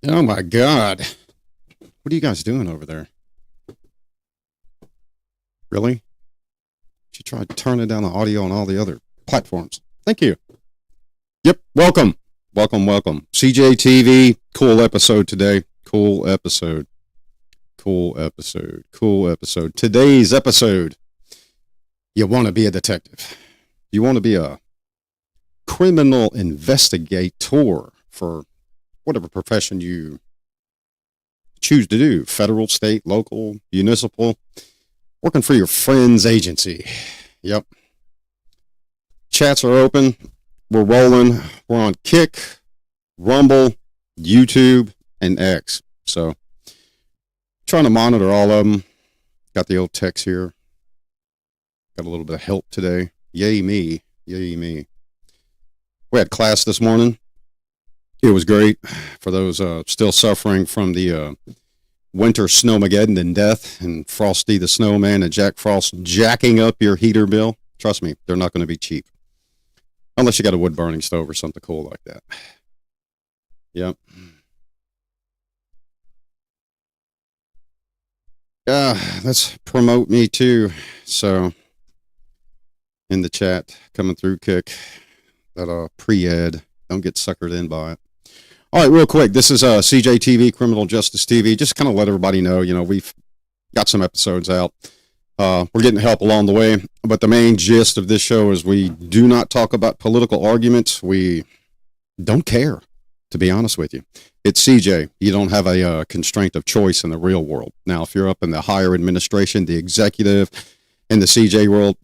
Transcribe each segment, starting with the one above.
Oh my God. What are you guys doing over there? Really? You tried turning down the audio on all the other platforms. Thank you. Yep. Welcome. Welcome. CJ TV. Cool episode today. Cool episode. Today's episode. You want to be a detective. You want to be a criminal investigator for whatever profession you choose to do. Federal, state, local, municipal. Working for your friend's agency. Yep. Chats are open. We're rolling. We're on Kick, Rumble, YouTube, and X. So, trying to monitor all of them. Got the old text here. Got a little bit of help today. Yay me. We had class this morning. It was great for those still suffering from the winter snowmageddon and death, and Frosty the Snowman and Jack Frost jacking up your heater bill. Trust me, they're not going to be cheap. Unless you got a wood burning stove or something cool like that. Yep. Let's promote me too. So, in the chat, coming through Kick, that pre-ed, don't get suckered in by it. All right, real quick, this is CJ TV, Criminal Justice TV. Just kind of let everybody know, we've got some episodes out. We're getting help along the way, but the main gist of this show is we do not talk about political arguments. We don't care, to be honest with you. It's CJ. You don't have a constraint of choice in the real world. Now, if you're up in the higher administration, the executive, in the CJ world,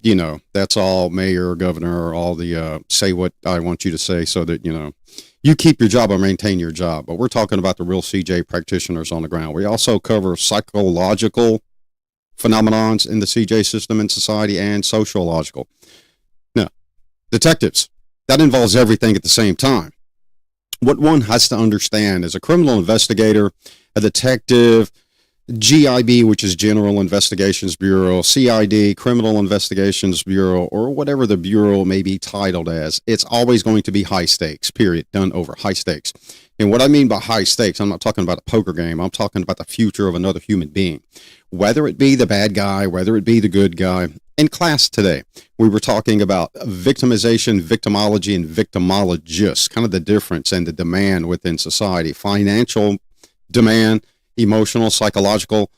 that's all mayor, governor, all the say what I want you to say so that, you keep your job or maintain your job. But we're talking about the real CJ practitioners on the ground. We also cover psychological phenomenons in the CJ system in society and sociological. Now, detectives, that involves everything at the same time. What one has to understand is a criminal investigator, a detective, GIB, which is General Investigations Bureau, CID, Criminal Investigations Bureau, or whatever the bureau may be titled as, it's always going to be high stakes, period, done over, high stakes. And what I mean by high stakes, I'm not talking about a poker game, I'm talking about the future of another human being. Whether it be the bad guy, whether it be the good guy. In class today, we were talking about victimization, victimology, and victimologists, kind of the difference and the demand within society, financial demand, emotional, psychological,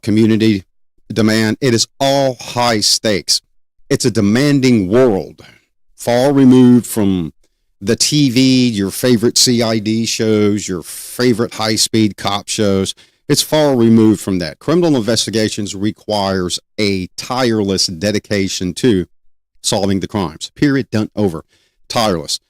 community demand. It is all high stakes. It's a demanding world, far removed from the TV, your favorite CID shows, your favorite high-speed cop shows. It's far removed from that. Criminal investigations requires a tireless dedication to solving the crimes. Period. Done. Over. Tireless.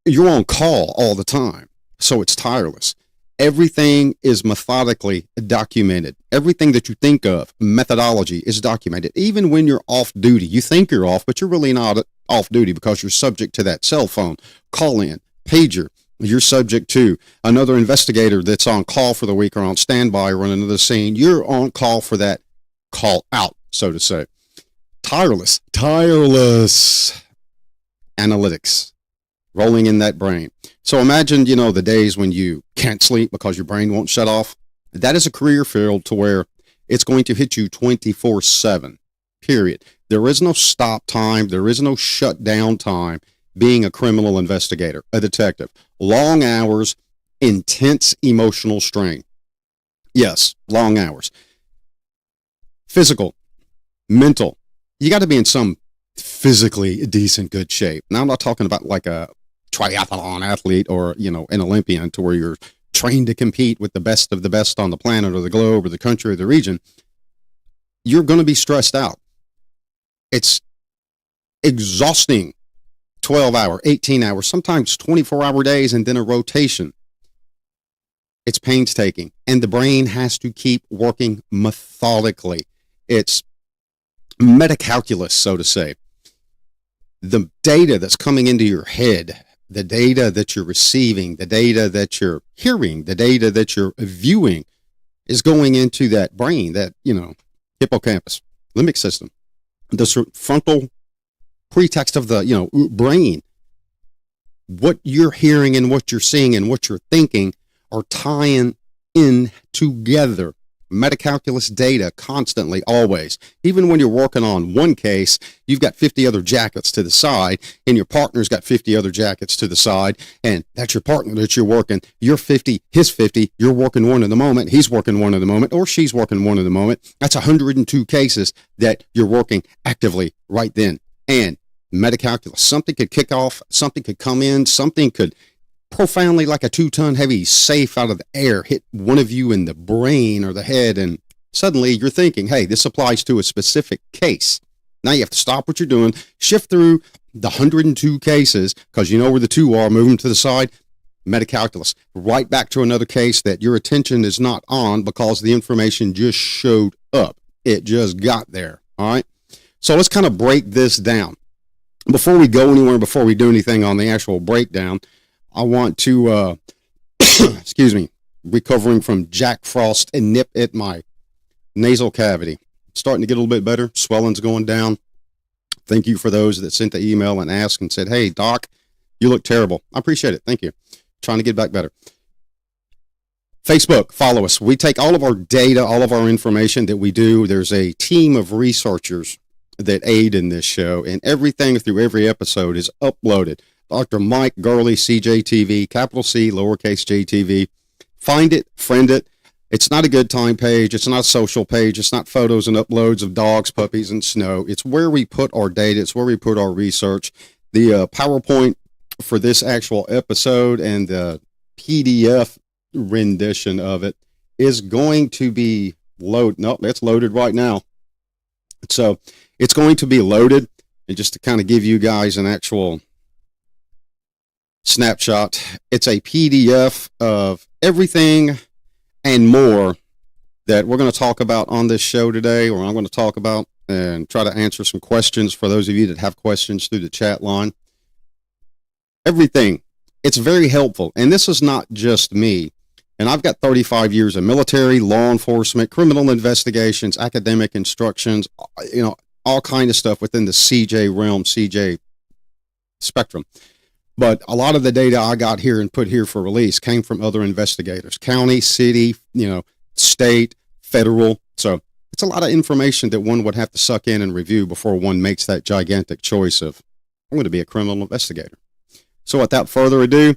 You're on call all the time, so it's tireless. Everything is methodically documented. Everything that you think of, methodology, is documented. Even when you're off duty, you think you're off, but you're really not off duty because you're subject to that cell phone, call in, pager. You're subject to another investigator that's on call for the week or on standby running another scene. You're on call for that call out, so to say. Tireless analytics rolling in that brain. So imagine, the days when you can't sleep because your brain won't shut off. That is a career field to where it's going to hit you 24/7, period. There is no stop time. There is no shutdown time being a criminal investigator, a detective. Long hours, intense emotional strain. Yes, long hours. Physical, mental. You got to be in some physically decent, good shape. Now, I'm not talking about like a triathlon athlete or, an Olympian to where you're trained to compete with the best of the best on the planet or the globe or the country or the region. You're going to be stressed out. It's exhausting. 12-hour, 18-hour, sometimes 24-hour days, and then a rotation. It's painstaking, and the brain has to keep working methodically. It's meticulous, so to say. The data that's coming into your head, the data that you're receiving, the data that you're hearing, the data that you're viewing is going into that brain, that, hippocampus, limbic system, the frontal pretext of the, brain. What you're hearing and what you're seeing and what you're thinking are tying in together. Metacalculus data constantly, always. Even when you're working on one case, you've got 50 other jackets to the side, and your partner's got 50 other jackets to the side, and that's your partner that you're working. You're 50, his 50, you're working one in the moment, he's working one in the moment, or she's working one in the moment. That's 102 cases that you're working actively right then. And metacalculus, something could kick off, something could come in, something could profoundly, like a 2-ton heavy safe out of the air, hit one of you in the brain or the head, and suddenly you're thinking, hey, this applies to a specific case. Now you have to stop what you're doing, shift through the 102 cases, because you know where the two are, move them to the side, metacalculus, right back to another case that your attention is not on because the information just showed up. It just got there, all right? So let's kind of break this down. Before we go anywhere, before we do anything on the actual breakdown, I want to, excuse me, recovering from Jack Frost and nip at my nasal cavity. Starting to get a little bit better. Swelling's going down. Thank you for those that sent the email and asked and said, hey, Doc, you look terrible. I appreciate it. Thank you. Trying to get back better. Facebook, follow us. We take all of our data, all of our information that we do. There's a team of researchers that aid in this show, and everything through every episode is uploaded. Dr. Mike Gurley, CJTV, capital C, lowercase JTV. Find it, friend it. It's not a good time page. It's not a social page. It's not photos and uploads of dogs, puppies, and snow. It's where we put our data. It's where we put our research. The PowerPoint for this actual episode and the PDF rendition of it is going to be loaded. Nope, it's loaded right now. So it's going to be loaded. And just to kind of give you guys an actual snapshot, it's a PDF of everything and more that we're going to talk about on this show today, or I'm going to talk about and try to answer some questions for those of you that have questions through the chat line. Everything. It's very helpful. And this is not just me. And I've got 35 years of military, law enforcement, criminal investigations, academic instructions, all kind of stuff within the CJ realm, CJ spectrum. But a lot of the data I got here and put here for release came from other investigators, county, city, state, federal. So it's a lot of information that one would have to suck in and review before one makes that gigantic choice of, I'm going to be a criminal investigator. So without further ado,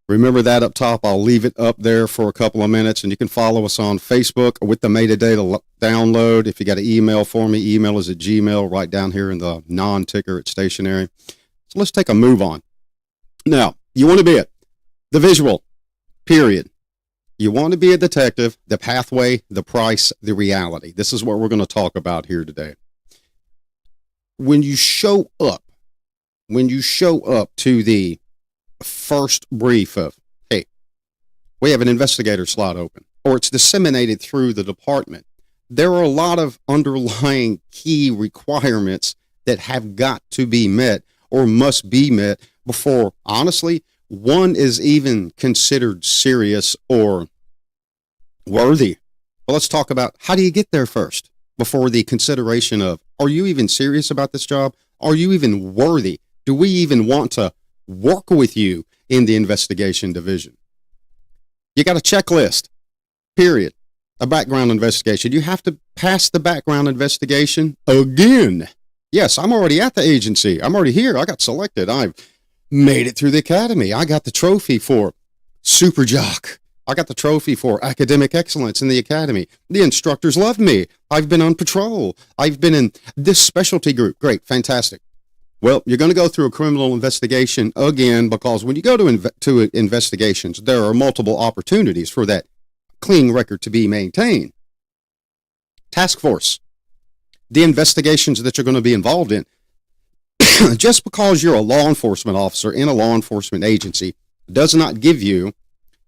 remember that up top. I'll leave it up there for a couple of minutes, and you can follow us on Facebook with the metadata download. If you got an email for me, email is at Gmail, right down here in the non-ticker. It's stationary. So let's take a move on. Now, you want to be it. The visual, period. You want to be a detective, the pathway, the price, the reality. This is what we're going to talk about here today. When you show up to the first brief of, hey, we have an investigator slot open, or it's disseminated through the department, there are a lot of underlying key requirements that have got to be met or must be met before, honestly, one is even considered serious or worthy. Well, let's talk about, how do you get there first before the consideration of, are you even serious about this job? Are you even worthy? Do we even want to work with you in the investigation division? You got a checklist, period. A background investigation. You have to pass the background investigation again. Yes, I'm already at the agency. I'm already here. I got selected. I've made it through the academy. I got the trophy for super jock. I got the trophy for academic excellence in the academy. The instructors loved me. I've been on patrol. I've been in this specialty group. Great, fantastic. Well, you're going to go through a criminal investigation again, because when you go to investigations, there are multiple opportunities for that clean record to be maintained. Task force. The investigations that you're going to be involved in. Just because you're a law enforcement officer in a law enforcement agency does not give you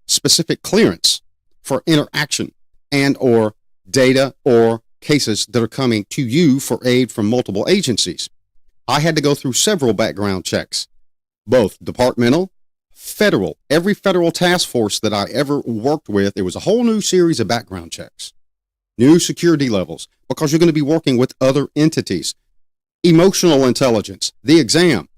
specific clearance for interaction and or data or cases that are coming to you for aid from multiple agencies. I had to go through several background checks, both departmental, federal. Every federal task force that I ever worked with, it was a whole new series of background checks, new security levels, because you're going to be working with other entities. Emotional intelligence, the exam,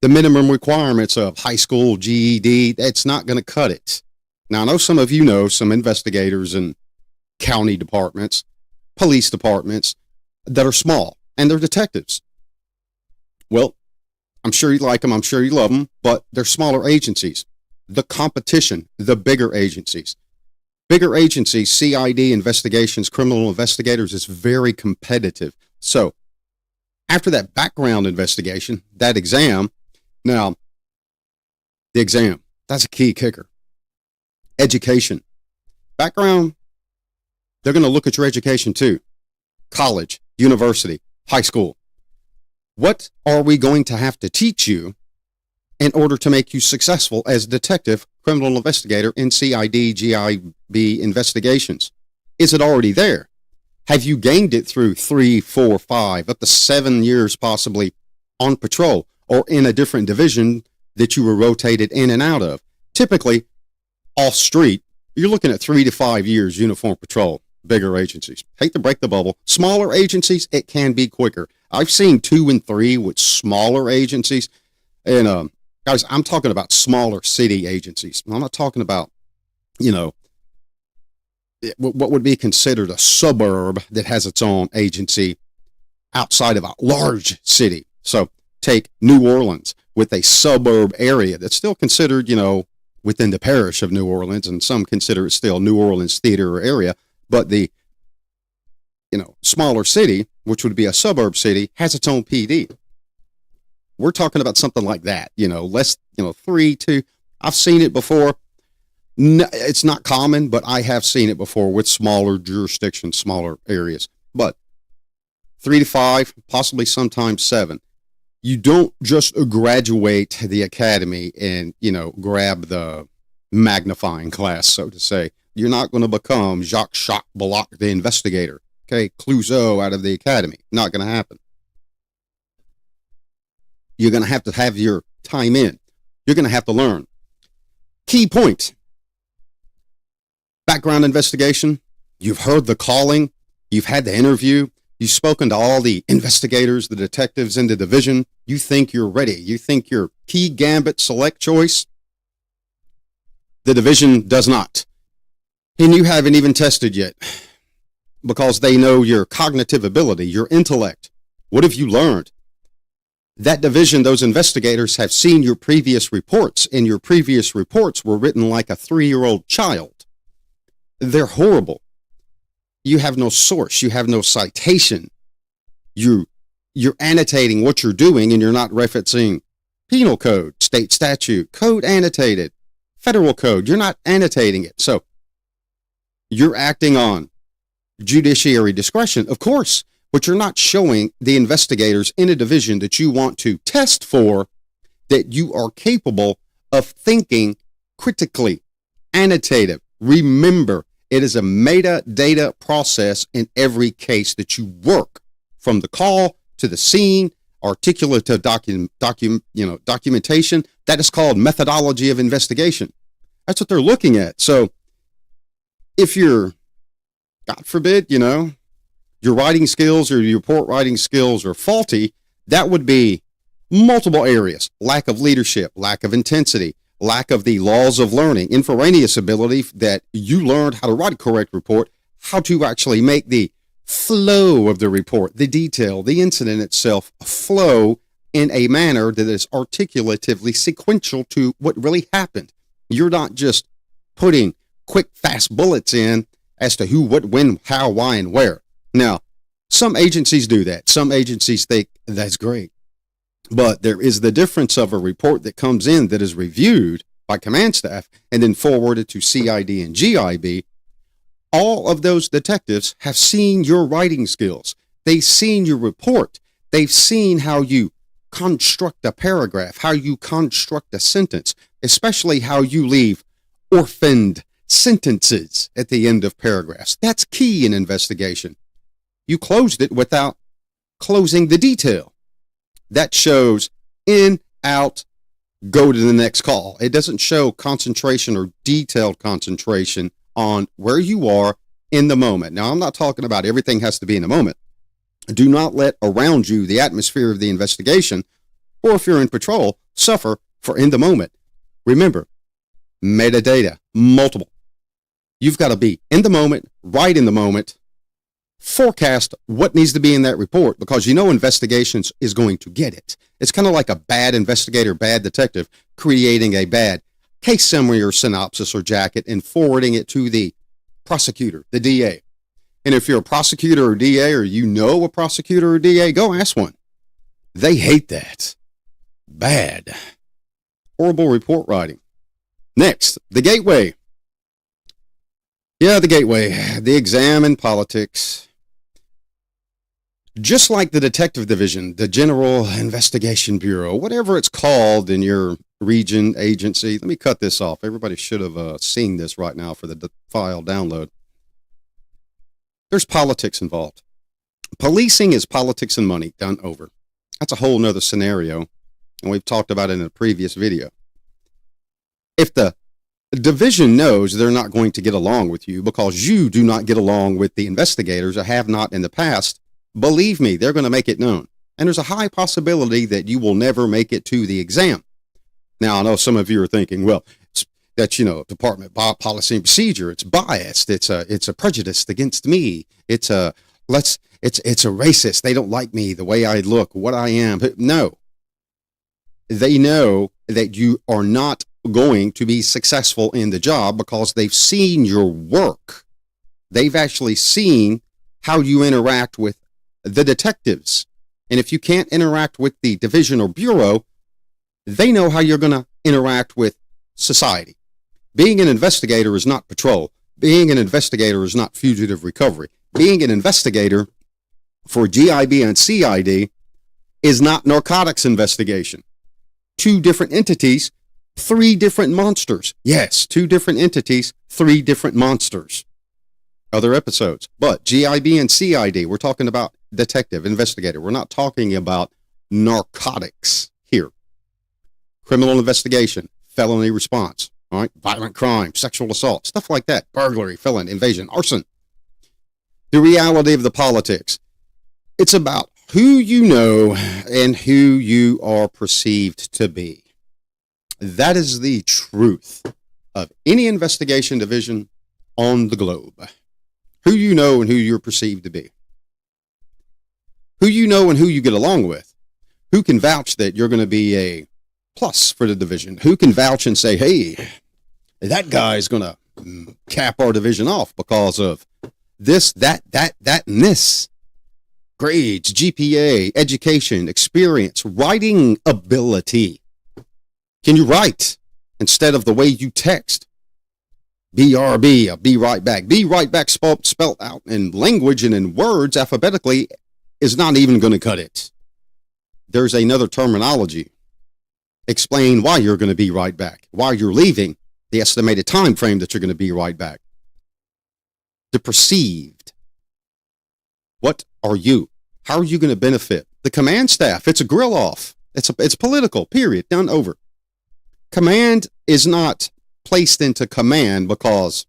the minimum requirements of high school GED, that's not going to cut it. Now, I know some of you know some investigators in county departments, police departments that are small, and they're detectives. Well, I'm sure you like them, I'm sure you love them, but they're smaller agencies. The competition, the bigger agencies. Bigger agencies, CID, investigations, criminal investigators, is very competitive. So after that background investigation, that exam, now the exam, that's a key kicker. Education. Background, they're going to look at your education too. College, university, high school. What are we going to have to teach you in order to make you successful as a detective, criminal investigator in CID, GIB investigations? Is it already there? Have you gained it through 3, 4, 5, up to 7 years possibly on patrol or in a different division that you were rotated in and out of? Typically, off street, you're looking at 3 to 5 years uniform patrol. Bigger agencies. Hate to break the bubble. Smaller agencies, it can be quicker. I've seen 2 and 3 with smaller agencies. And guys, I'm talking about smaller city agencies. I'm not talking about, what would be considered a suburb that has its own agency outside of a large city. So take New Orleans with a suburb area that's still considered, within the parish of New Orleans, and some consider it still New Orleans theater area. But the, smaller city, which would be a suburb city, has its own PD. We're talking about something like that, less, 3, 2. I've seen it before. No, it's not common, but I have seen it before with smaller jurisdictions, smaller areas. But 3 to 5, possibly sometimes 7. You don't just graduate the academy and, grab the magnifying glass, so to say. You're not going to become Jacques Bullock, the investigator. Okay, Clouseau out of the academy. Not going to happen. You're going to have your time in. You're going to have to learn. Key point. Background investigation. You've heard the calling. You've had the interview. You've spoken to all the investigators, the detectives in the division. You think you're ready. You think you're key gambit select choice. The division does not. And you haven't even tested yet because they know your cognitive ability, your intellect. What have you learned? That division, those investigators have seen your previous reports, and your previous reports were written like a 3-year-old child. They're horrible. You have no source. You have no citation. You're annotating what you're doing, and you're not referencing penal code, state statute, code annotated, federal code. You're not annotating it. So you're acting on judiciary discretion, of course, but you're not showing the investigators in a division that you want to test for that you are capable of thinking critically, annotative. Remember, it is a metadata process in every case that you work, from the call to the scene, articulative documentation. That is called methodology of investigation. That's what they're looking at. So if you're, God forbid, your writing skills or your report writing skills are faulty, that would be multiple areas. Lack of leadership, lack of intensity, lack of the laws of learning, infraneous ability that you learned how to write a correct report, how to actually make the flow of the report, the detail, the incident itself flow in a manner that is articulatively sequential to what really happened. You're not just putting quick, fast bullets in as to who, what, when, how, why, and where. Now, some agencies do that. Some agencies think that's great. But there is the difference of a report that comes in that is reviewed by command staff and then forwarded to CID and GIB. All of those detectives have seen your writing skills. They've seen your report. They've seen how you construct a paragraph, how you construct a sentence, especially how you leave orphaned sentences at the end of paragraphs. That's key in investigation. You closed it without closing the detail. That shows in, out, go to the next call. It doesn't show concentration or detailed concentration on where you are in the moment. Now, I'm not talking about everything has to be in the moment. Do not let around you the atmosphere of the investigation, or if you're in patrol, suffer for in the moment. Remember, metadata, multiple. You've got to be in the moment, right in the moment, forecast what needs to be in that report, because you know investigations is going to get it. It's kind of like a bad investigator, bad detective creating a bad case summary or synopsis or jacket and forwarding it to the prosecutor, the DA. And if you're a prosecutor or DA, or you know a prosecutor or DA, go ask one. They hate that. Bad. Horrible report writing. Next, the gateway. Yeah, the gateway. The exam in politics. Just like the detective division, the General Investigation Bureau, whatever it's called in your region, agency. Let me cut this off. Everybody should have seen this right now for the file download. There's politics involved. Policing is politics and money done over. That's a whole nother scenario, and we've talked about it in a previous video. If the division knows they're not going to get along with you because you do not get along with the investigators or have not in the past, believe me, they're going to make it known. And there's a high possibility that you will never make it to the exam. Now, I know some of you are thinking, well, that's, Department Policy and Procedure. It's biased. It's a prejudice against me. It's a racist. They don't like me, the way I look, what I am. But no, they know that you are not going to be successful in the job because they've seen your work. They've actually seen how you interact with the detectives. And if you can't interact with the division or bureau, they know how you're going to interact with society. Being an investigator is not patrol. Being an investigator is not fugitive recovery. Being an investigator for GIB and CID is not narcotics investigation. 2 different entities, 3 different monsters. Yes, 2 different entities, 3 different monsters. Other episodes. But GIB and CID, we're talking about detective, investigator. We're not talking about narcotics here. Criminal investigation, felony response, all right, violent crime, sexual assault, stuff like that, burglary, felon, invasion, arson. The reality of the politics. It's about who you know and who you are perceived to be. That is the truth of any investigation division on the globe. Who you know and who you're perceived to be. Who you know and who you get along with. Who can vouch that you're going to be a plus for the division? Who can vouch and say, hey, that guy's going to cap our division off because of this, that, and this. Grades, GPA, education, experience, writing ability. Can you write instead of the way you text? BRB, be right back. Be right back spelled out in language and in words alphabetically is not even going to cut it. There's another terminology. Explain why you're going to be right back, why you're leaving, the estimated time frame that you're going to be right back. The perceived. What are you? How are you going to benefit? The command staff, it's a grill off. It's political, period, done over. Command is not placed into command because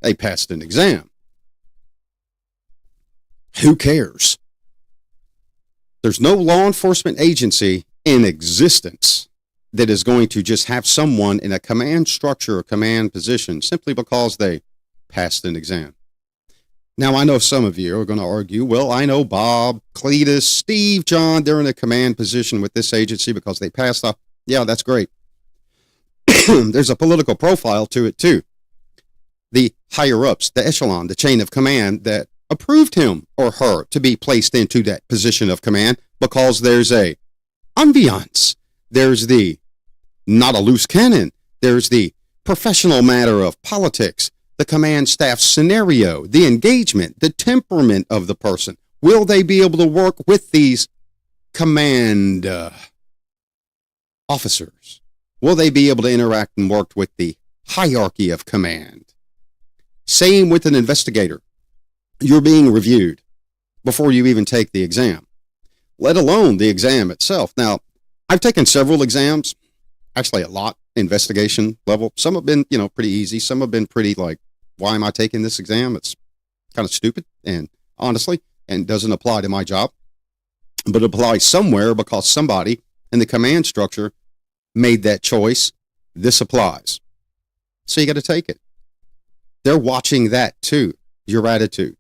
they passed an exam. Who cares? There's no law enforcement agency in existence that is going to just have someone in a command structure or command position simply because they passed an exam. Now, I know some of you are going to argue, well, I know Bob, Cletus, Steve, John, they're in a command position with this agency because they passed off. Yeah, that's great. There's a political profile to it, too. The higher-ups, the echelon, the chain of command that approved him or her to be placed into that position of command because there's a ambiance. There's the not a loose cannon. There's the professional matter of politics, the command staff scenario, the engagement, the temperament of the person. Will they be able to work with these command officers? Will they be able to interact and work with the hierarchy of command? Same with an investigator. You're being reviewed before you even take the exam, let alone the exam itself. Now, I've taken several exams, actually a lot, investigation level. Some have been, pretty easy. Some have been pretty like, why am I taking this exam? It's kind of stupid and honestly, and doesn't apply to my job, but it applies somewhere because somebody in the command structure made that choice. This applies. So you got to take it. They're watching that too, your attitude.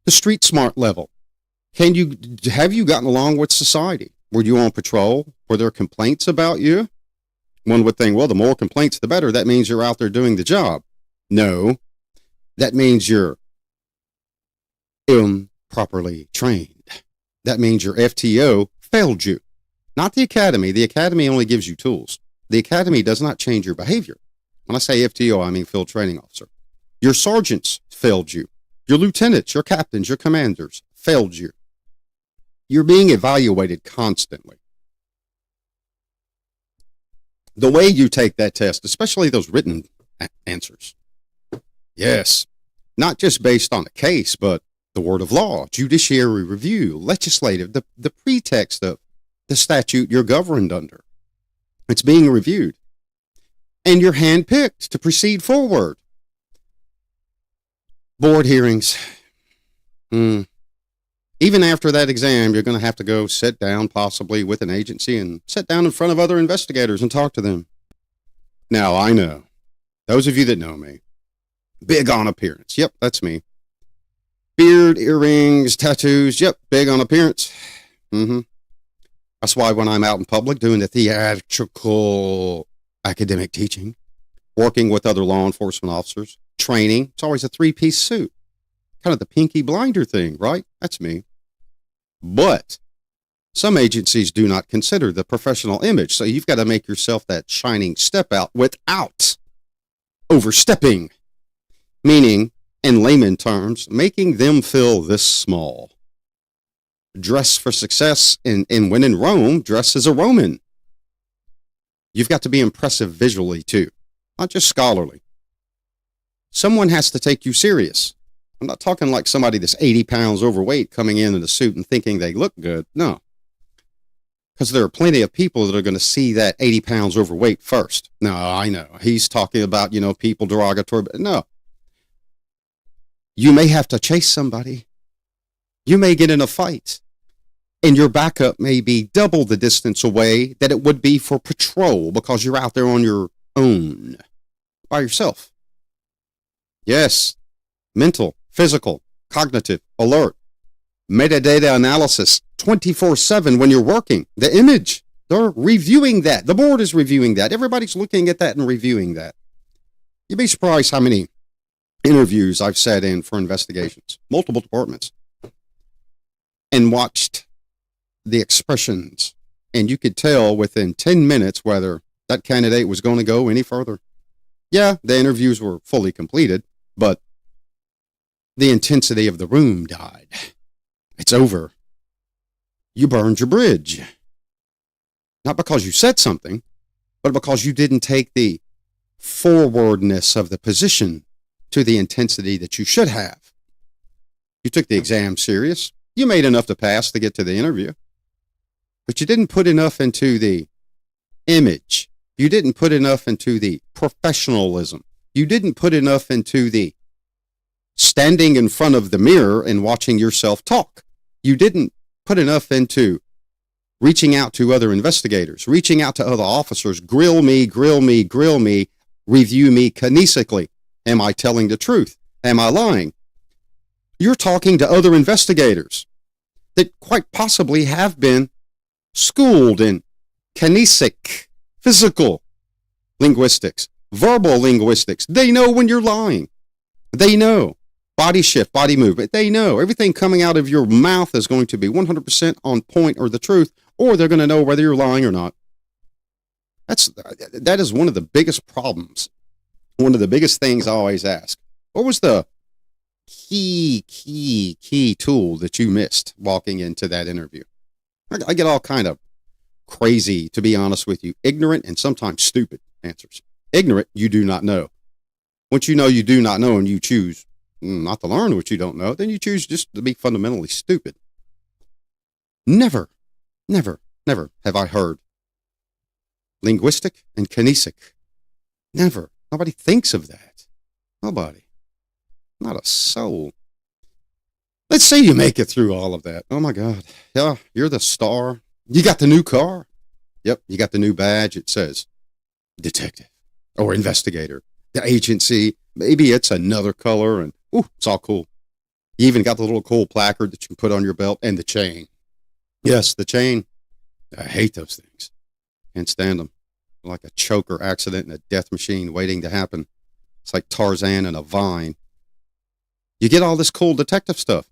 The street smart level. Have you gotten along with society? Were you on patrol? Were there complaints about you? One would think, well, the more complaints, the better. That means you're out there doing the job. No, that means you're improperly trained. That means your FTO failed you. Not the academy. The academy only gives you tools. The academy does not change your behavior. When I say FTO, I mean field training officer. Your sergeants failed you. Your lieutenants, your captains, your commanders failed you. You're being evaluated constantly. The way you take that test, especially those written answers. Yes, not just based on a case, but the word of law, judiciary review, legislative, the pretext of the statute you're governed under. It's being reviewed. And you're handpicked to proceed forward. Board hearings. Even after that exam, you're going to have to go sit down possibly with an agency and sit down in front of other investigators and talk to them. Now, I know, those of you that know me, big on appearance. Yep, that's me. Beard, earrings, tattoos. Yep, big on appearance. That's why when I'm out in public doing the theatrical academic teaching, working with other law enforcement officers, training, it's always a three-piece suit. Kind of the Pinky Blinder thing, right? That's me. But some agencies do not consider the professional image, so you've got to make yourself that shining step out without overstepping. Meaning, in layman terms, making them feel this small. Dress for success, and when in Rome, dress as a Roman. You've got to be impressive visually too, not just scholarly. Someone has to take you serious. I'm not talking like somebody that's 80 pounds overweight coming in a suit and thinking they look good. No. Because there are plenty of people that are going to see that 80 pounds overweight first. No, I know. He's talking about, people derogatory, but no. You may have to chase somebody. You may get in a fight. And your backup may be double the distance away that it would be for patrol because you're out there on your own, by yourself. Yes, mental, physical, cognitive, alert, metadata analysis, 24/7 when you're working. The image, they're reviewing that. The board is reviewing that. Everybody's looking at that and reviewing that. You'd be surprised how many interviews I've sat in for investigations, multiple departments, and watched the expressions. And you could tell within 10 minutes whether that candidate was going to go any further. Yeah, the interviews were fully completed, but the intensity of the room died. It's over. You burned your bridge. Not because you said something, but because you didn't take the forwardness of the position to the intensity that you should have. You took the exam serious. You made enough to pass to get to the interview. But you didn't put enough into the image. You didn't put enough into the professionalism. You didn't put enough into the standing in front of the mirror and watching yourself talk. You didn't put enough into reaching out to other investigators, reaching out to other officers, grill me, review me kinesically. Am I telling the truth? Am I lying? You're talking to other investigators that quite possibly have been schooled in kinesic, physical linguistics, verbal linguistics. They know when you're lying. They know. Body shift, body movement. They know. Everything coming out of your mouth is going to be 100% on point or the truth, or they're going to know whether you're lying or not. That is one of the biggest problems. One of the biggest things I always ask. What was the key tool that you missed walking into that interview? I get all kind of crazy, to be honest with you, ignorant and sometimes stupid answers. Ignorant, you do not know. Once you know you do not know and you choose not to learn what you don't know, then you choose just to be fundamentally stupid. Never have I heard linguistic and kinesic. Never. Nobody thinks of that. Nobody. Not a soul. Let's say you make it through all of that. Oh my God. Yeah, you're the star. You got the new car. Yep, you got the new badge. It says detective or investigator. the agency. Maybe it's another color, and it's all cool. You even got the little cool placard that you can put on your belt, and the chain. Yes, the chain. I hate those things. Can't stand them. Like a choker accident in a death machine waiting to happen. It's like Tarzan and a vine. You get all this cool detective stuff.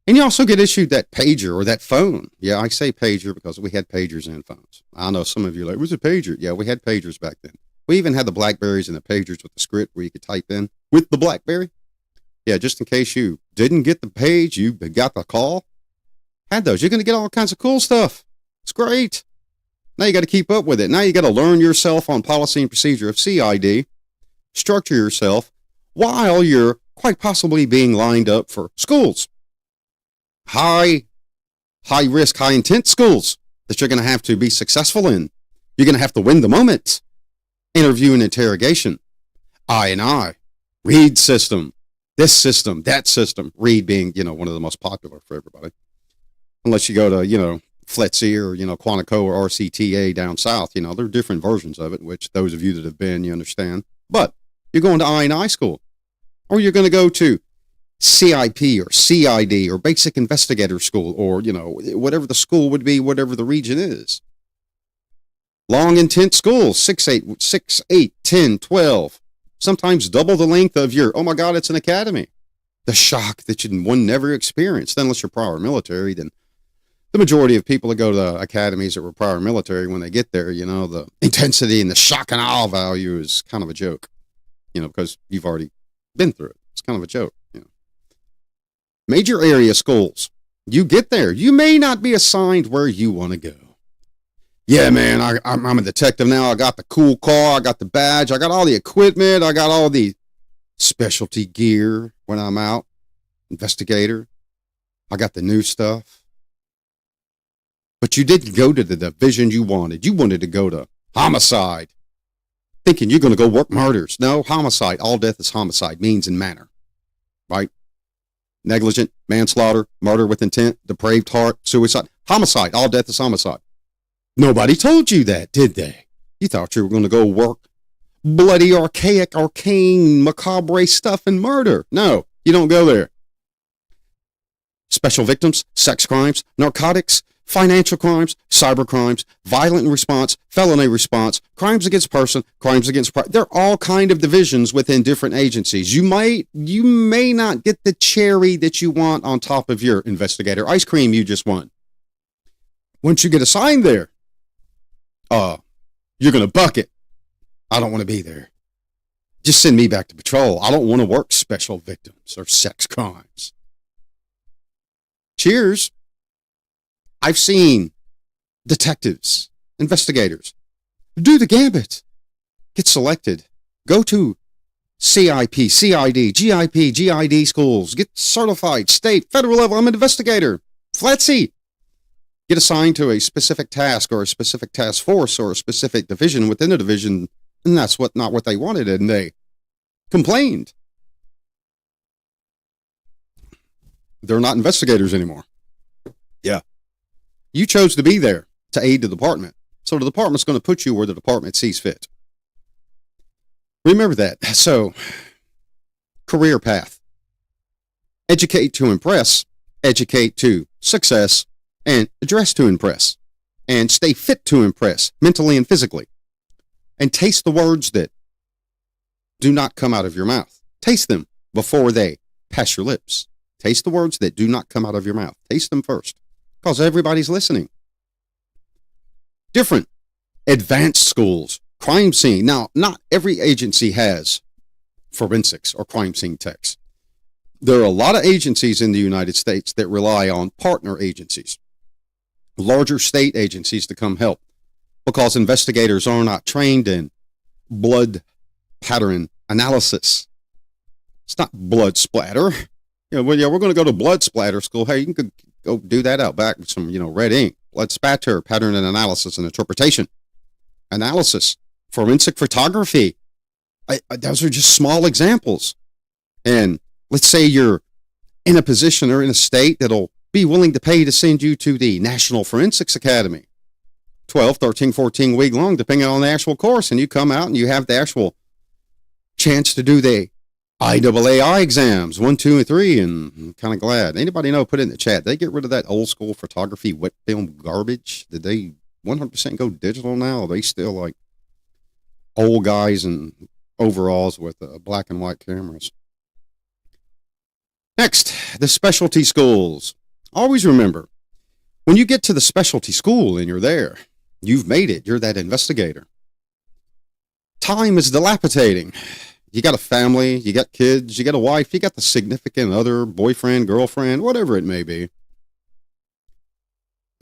And you also get issued that pager or that phone. Yeah, I say pager because we had pagers and phones. I know some of you are like, what's a pager? Yeah, we had pagers back then. We even had the Blackberries and the pagers with the script where you could type in with the Blackberry. Yeah, just in case you didn't get the page, you got the call. Had those. You're going to get all kinds of cool stuff. It's great. Now you got to keep up with it. Now you got to learn yourself on policy and procedure of CID, structure yourself while you're quite possibly being lined up for schools. High risk, high intent schools that you're going to have to be successful in. You're going to have to win the moment. Interview and interrogation. I, read system, this system, that system. Read being, one of the most popular for everybody. Unless you go to, FLETC or, Quantico or RCTA down south, there are different versions of it, which those of you that have been, you understand. But you're going to I school, or you're going to go to CIP or CID or Basic Investigator School, or, whatever the school would be, whatever the region is. Long intent schools, 6, 8, 10, 12, sometimes double the length of your, oh my God, it's an academy. The shock that one never experienced, unless you're prior military, then the majority of people that go to academies that were prior military, when they get there, the intensity and the shock and awe value is kind of a joke, because you've already been through it. It's kind of a joke. Major area schools, you get there. You may not be assigned where you want to go. Yeah, man, I'm a detective now. I got the cool car. I got the badge. I got all the equipment. I got all the specialty gear when I'm out. Investigator. I got the new stuff. But you didn't go to the division you wanted. You wanted to go to homicide, thinking you're going to go work murders. No, homicide. All death is homicide, means and manner, right? Negligent, manslaughter, murder with intent, depraved heart, suicide. Homicide. All death is homicide. Nobody told you that, did they? You thought you were going to go work bloody, archaic, arcane, macabre stuff and murder. No, you don't go there. Special victims, sex crimes, narcotics, financial crimes, cyber crimes, violent response, felony response, crimes against person, crimes against property. They're all kind of divisions within different agencies. You may not get the cherry that you want on top of your investigator ice cream you just won. Once you get assigned there, you're going to buck it. I don't want to be there. Just send me back to patrol. I don't want to work special victims or sex crimes. Cheers. I've seen detectives, investigators, do the gambit, get selected, go to CIP, CID, GIP, GID schools, get certified, state, federal level. I'm an investigator. FLETC. Get assigned to a specific task or a specific task force or a specific division within a division, and that's not what they wanted, and they complained. They're not investigators anymore. Yeah. You chose to be there to aid the department, so the department's going to put you where the department sees fit. Remember that. So, career path. Educate to impress, educate to success, and dress to impress, and stay fit to impress, mentally and physically. And taste the words that do not come out of your mouth. Taste them before they pass your lips. Taste the words that do not come out of your mouth. Taste them first, because everybody's listening. Different. Advanced schools. Crime scene. Now, not every agency has forensics or crime scene techs. There are a lot of agencies in the United States that rely on partner agencies, larger state agencies to come help, because investigators are not trained in blood pattern analysis. It's not blood splatter. We're going to go to blood splatter school. Hey, you can go do that out back with some, red ink. Blood spatter, pattern and analysis and interpretation. Analysis, forensic photography. Those are just small examples. And let's say you're in a position or in a state that'll be willing to pay to send you to the National Forensics Academy. 12, 13, 14 week long, depending on the actual course. And you come out and you have the actual chance to do the IAAI exams, 1, 2, and 3, and I'm kind of glad. Anybody know, put it in the chat. They get rid of that old school photography wet film garbage? Did they 100% go digital now? Are they still like old guys in overalls with black and white cameras? Next, the specialty schools. Always remember, when you get to the specialty school and you're there, you've made it. You're that investigator. Time is dilapidating. You got a family, you got kids, you got a wife, you got the significant other, boyfriend, girlfriend, whatever it may be.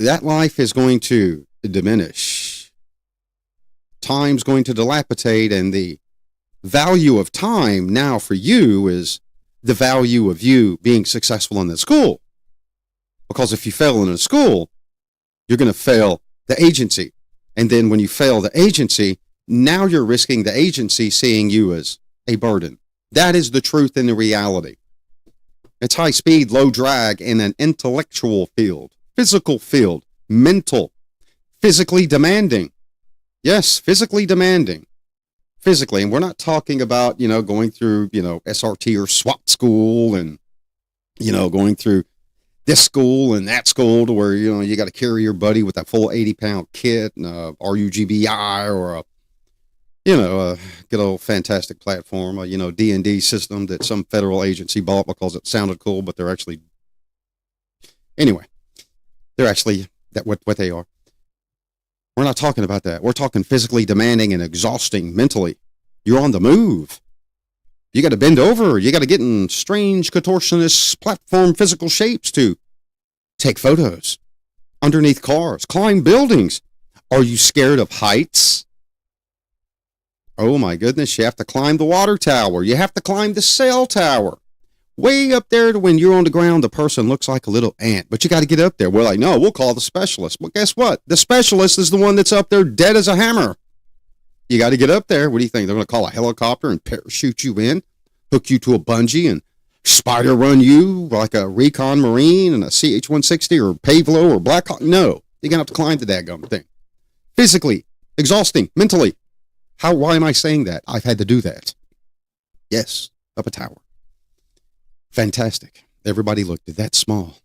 That life is going to diminish. Time's going to dilapidate, and the value of time now for you is the value of you being successful in the school. Because if you fail in a school, you're going to fail the agency. And then when you fail the agency, now you're risking the agency seeing you as a burden. That is the truth and the reality. It's high speed, low drag in an intellectual field, physical field, mental, physically demanding. Yes, physically demanding. Physically, and we're not talking about, going through, SRT or SWAT school and, going through this school and that school to where, you got to carry your buddy with that full 80-pound kit and a RUGBI or a good old fantastic platform, D&D system that some federal agency bought because it sounded cool, but they're actually what they are. We're not talking about that. We're talking physically demanding and exhausting mentally. You're on the move. You got to bend over. You got to get in strange, contortionist platform physical shapes to take photos underneath cars, climb buildings. Are you scared of heights? Oh my goodness, you have to climb the water tower. You have to climb the cell tower. Way up there to when you're on the ground, the person looks like a little ant, but you got to get up there. We're like, no, we'll call the specialist. Well, guess what? The specialist is the one that's up there dead as a hammer. You got to get up there. What do you think? They're going to call a helicopter and parachute you in, hook you to a bungee and spider run you like a Recon Marine and a CH-160 or Pavlo or Blackhawk? No, you're going to have to climb the daggum thing. Physically, exhausting, mentally. Why am I saying that? I've had to do that. Yes, up a tower. Fantastic. Everybody looked at that small.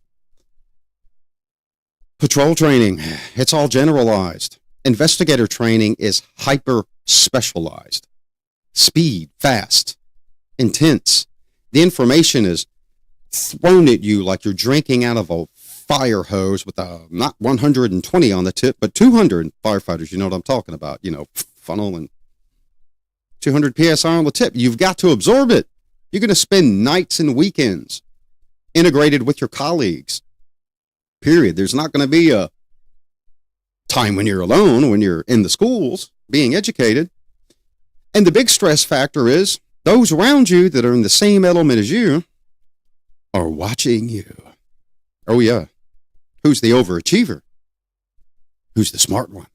Patrol training, it's all generalized. Investigator training is hyper specialized. Speed, fast, intense. The information is thrown at you like you're drinking out of a fire hose with not 120 on the tip, but 200 firefighters. You know what I'm talking about. Funnel and 200 PSI on the tip. You've got to absorb it. You're going to spend nights and weekends integrated with your colleagues. Period. There's not going to be a time when you're alone, when you're in the schools being educated. And the big stress factor is those around you that are in the same element as you are watching you. Oh, yeah. Who's the overachiever? Who's the smart one?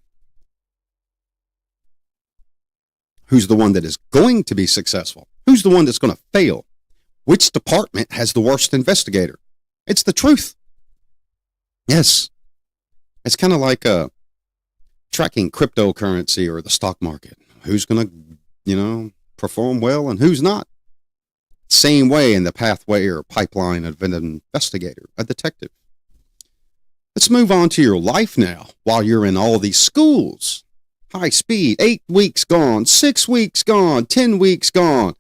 Who's the one that is going to be successful? Who's the one that's going to fail? Which department has the worst investigator? It's the truth. Yes. It's kind of like tracking cryptocurrency or the stock market. Who's going to, perform well and who's not? Same way in the pathway or pipeline of an investigator, a detective. Let's move on to your life now while you're in all these schools. High speed, 8 weeks gone, 6 weeks gone, 10 weeks gone.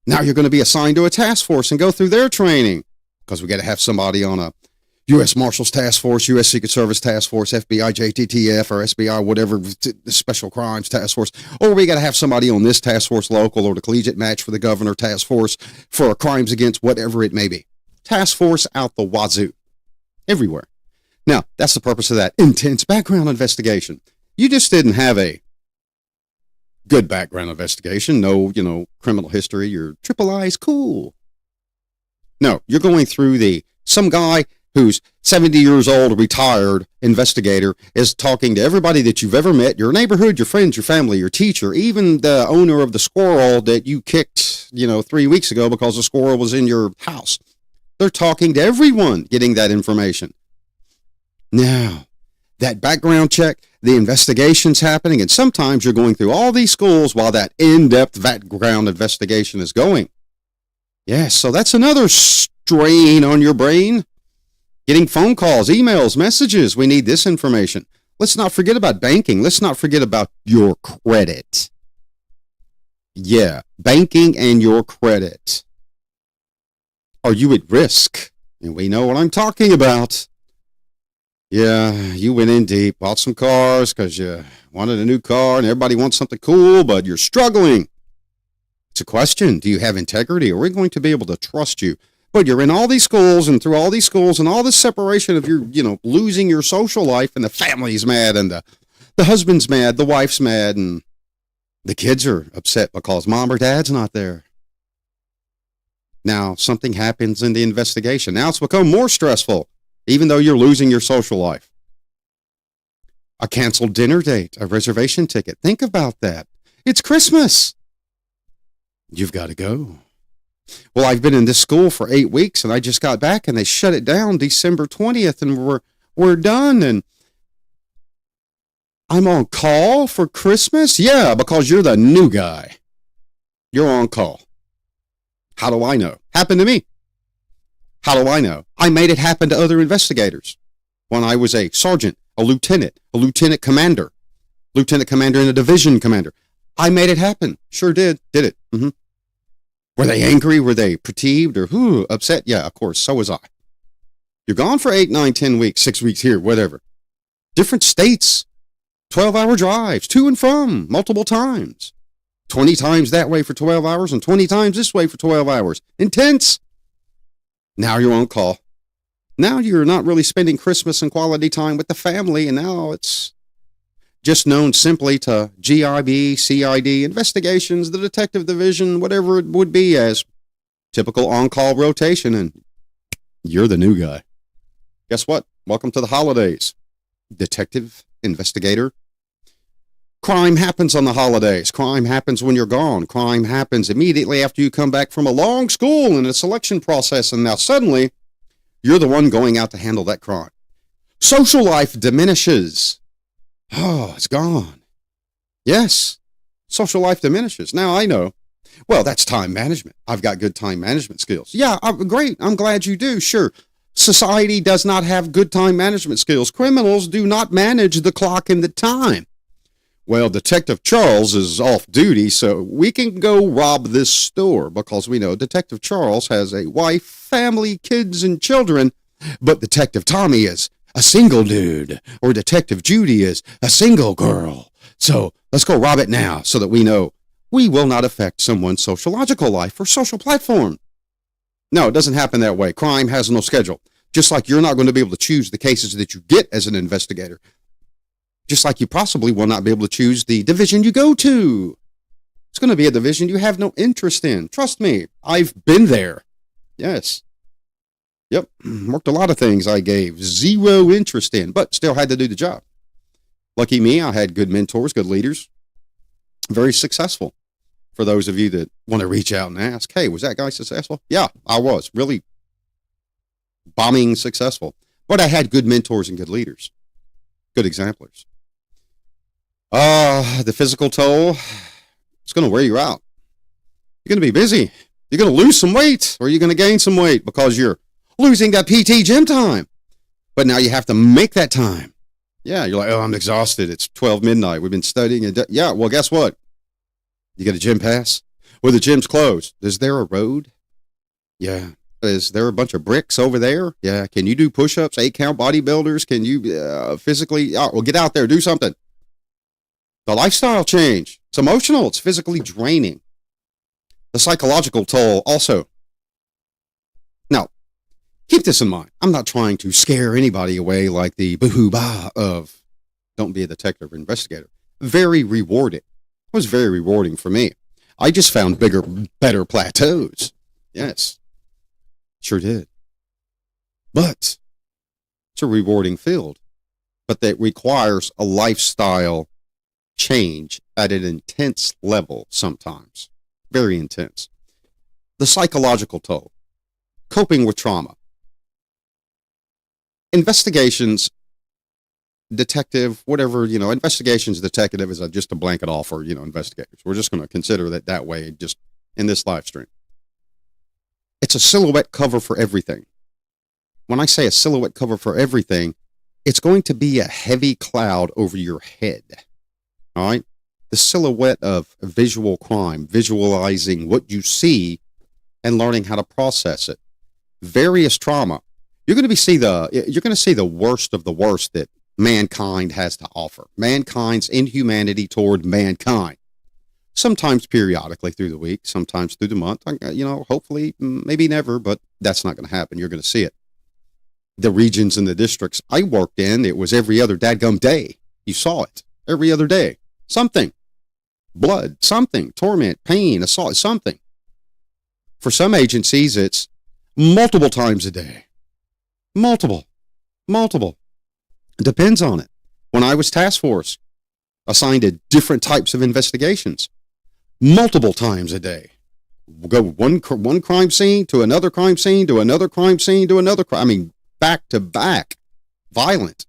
Now you're going to be assigned to a task force and go through their training because we got to have somebody on a U.S. Marshals Task Force, U.S. Secret Service Task Force, FBI, JTTF, or SBI, whatever, the Special Crimes Task Force. Or we got to have somebody on this task force local or the collegiate match for the governor task force for crimes against whatever it may be. Task force out the wazoo. Everywhere. Now, that's the purpose of that intense background investigation. You just didn't have a good background investigation. No, criminal history. Your triple I's cool. No, you're going through some guy who's 70 years old, retired investigator, is talking to everybody that you've ever met, your neighborhood, your friends, your family, your teacher, even the owner of the squirrel that you kicked, 3 weeks ago because the squirrel was in your house. They're talking to everyone, getting that information. Now, that background check, the investigation's happening, and sometimes you're going through all these schools while that in-depth background investigation is going. Yes, so that's another strain on your brain. Getting phone calls, emails, messages. We need this information. Let's not forget about banking. Let's not forget about your credit. Yeah, banking and your credit. Are you at risk? And we know what I'm talking about. Yeah, you went in deep, bought some cars because you wanted a new car and everybody wants something cool, but you're struggling. It's a question. Do you have integrity? Are we going to be able to trust you? But you're in all these schools and through all these schools and all this separation of your, losing your social life, and the family's mad and the husband's mad, the wife's mad, and the kids are upset because mom or dad's not there. Now something happens in the investigation. Now it's become more stressful, even though you're losing your social life. A canceled dinner date, a reservation ticket. Think about that. It's Christmas. You've got to go. Well, I've been in this school for 8 weeks and I just got back and they shut it down December 20th and we're done. And I'm on call for Christmas? Yeah, because you're the new guy. You're on call. How do I know? Happened to me. How do I know? I made it happen to other investigators. When I was a sergeant, a lieutenant commander and a division commander. I made it happen. Sure did. Did it. Mm-hmm. Were they angry? Were they perturbed or upset? Yeah, of course. So was I. You're gone for 8, 9, 10 weeks, 6 weeks here, whatever. Different states, 12-hour drives, to and from, multiple times. 20 times that way for 12 hours and 20 times this way for 12 hours. Intense. Now you're on call. Now you're not really spending Christmas and quality time with the family, and now it's just known simply to GIB, CID, investigations, the detective division, whatever it would be, as typical on-call rotation, and you're the new guy. Guess what? Welcome to the holidays. Detective, investigator. Crime happens on the holidays. Crime happens when you're gone. Crime happens immediately after you come back from a long school and a selection process, and now suddenly you're the one going out to handle that crime. Social life diminishes. Oh, it's gone. Yes, social life diminishes. Now I know. Well, that's time management. I've got good time management skills. Yeah, great. I'm glad you do. Sure. Society does not have good time management skills. Criminals do not manage the clock and the time. Well, Detective Charles is off duty, so we can go rob this store because we know Detective Charles has a wife, family, kids, and children, but Detective Tommy is a single dude, or Detective Judy is a single girl. So let's go rob it now so that we know we will not affect someone's sociological life or social platform. No, it doesn't happen that way. Crime has no schedule. Just like you're not going to be able to choose the cases that you get as an investigator. Just like you possibly will not be able to choose the division you go to. It's going to be a division you have no interest in. Trust me, I've been there. Yes. Yep, worked a lot of things I gave zero interest in, but still had to do the job. Lucky me, I had good mentors, good leaders, very successful. For those of you that want to reach out and ask, hey, was that guy successful? Yeah, I was, really bombing successful. But I had good mentors and good leaders, good exemplars. The physical toll, it's going to wear you out. You're going to be busy. You're going to lose some weight, or you're going to gain some weight because you're losing that PT gym time. But now you have to make that time. Yeah, you're like, oh, I'm exhausted. It's 12 midnight. We've been studying. Yeah, well, guess what? You get a gym pass? Well, the gym's closed. Is there a road? Yeah. Is there a bunch of bricks over there? Yeah. Can you do push-ups, 8-count bodybuilders? Can you physically? Well, get out there. Do something. The lifestyle change. It's emotional. It's physically draining. The psychological toll also. Now, keep this in mind. I'm not trying to scare anybody away like the boo-hoo-bah of don't be a detective or investigator. Very rewarding. It was very rewarding for me. I just found bigger, better plateaus. Yes, sure did. But it's a rewarding field. But that requires a lifestyle change at an intense level sometimes. Very intense. The psychological toll. Coping with trauma. Investigations detective, whatever, investigations detective is just a blanket all for, investigators. We're just going to consider that way just in this live stream. It's a silhouette cover for everything. When I say a silhouette cover for everything, it's going to be a heavy cloud over your head. All right? The silhouette of visual crime, visualizing what you see and learning how to process it. Various trauma. You're going to see the worst of the worst that mankind has to offer. Mankind's inhumanity toward mankind. Sometimes periodically through the week, sometimes through the month. Hopefully, maybe never, but that's not going to happen. You're going to see it. The regions and the districts I worked in, it was every other dadgum day. You saw it every other day. Something. Blood, something. Torment, pain, assault, something. For some agencies, it's multiple times a day. Multiple. It depends on it. When I was task force, assigned to different types of investigations, multiple times a day. We'll go one crime scene to another crime scene to another crime scene to another crime. I mean, back to back, violent.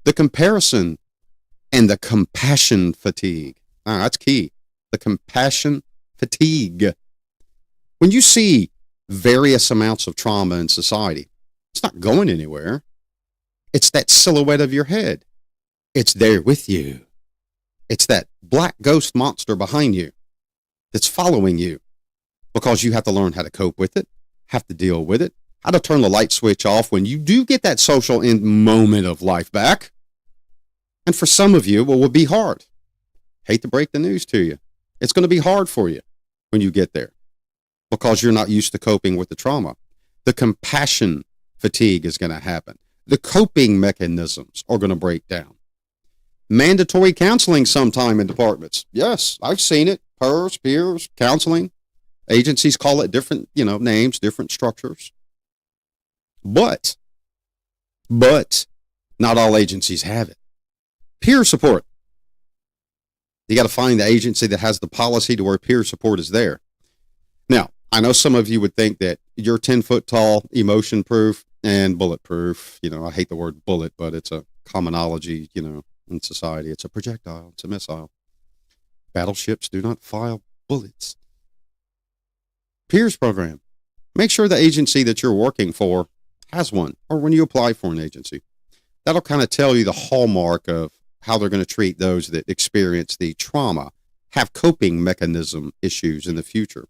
The comparison and the compassion fatigue. That's key. The compassion fatigue. When you see various amounts of trauma in society, it's not going anywhere. It's that silhouette of your head. It's there with you. It's that black ghost monster behind you that's following you because you have to learn how to cope with it, have to deal with it, how to turn the light switch off when you do get that social moment of life back. And for some of you, it will be hard. Hate to break the news to you. It's going to be hard for you when you get there because you're not used to coping with the trauma. The compassion fatigue is going to happen. The coping mechanisms are going to break down. Mandatory counseling sometime in departments. Yes, I've seen it. PERS, peers, counseling. Agencies call it different, names, different structures. But not all agencies have it. Peer support. You got to find the agency that has the policy to where peer support is there. Now, I know some of you would think that you're 10 foot tall, emotion proof, and bulletproof. I hate the word bullet, but it's a commonology, in society. It's a projectile. It's a missile. Battleships do not fire bullets. Peers program. Make sure the agency that you're working for has one, or when you apply for an agency. That'll kind of tell you the hallmark of how they're going to treat those that experience the trauma, have coping mechanism issues in the future.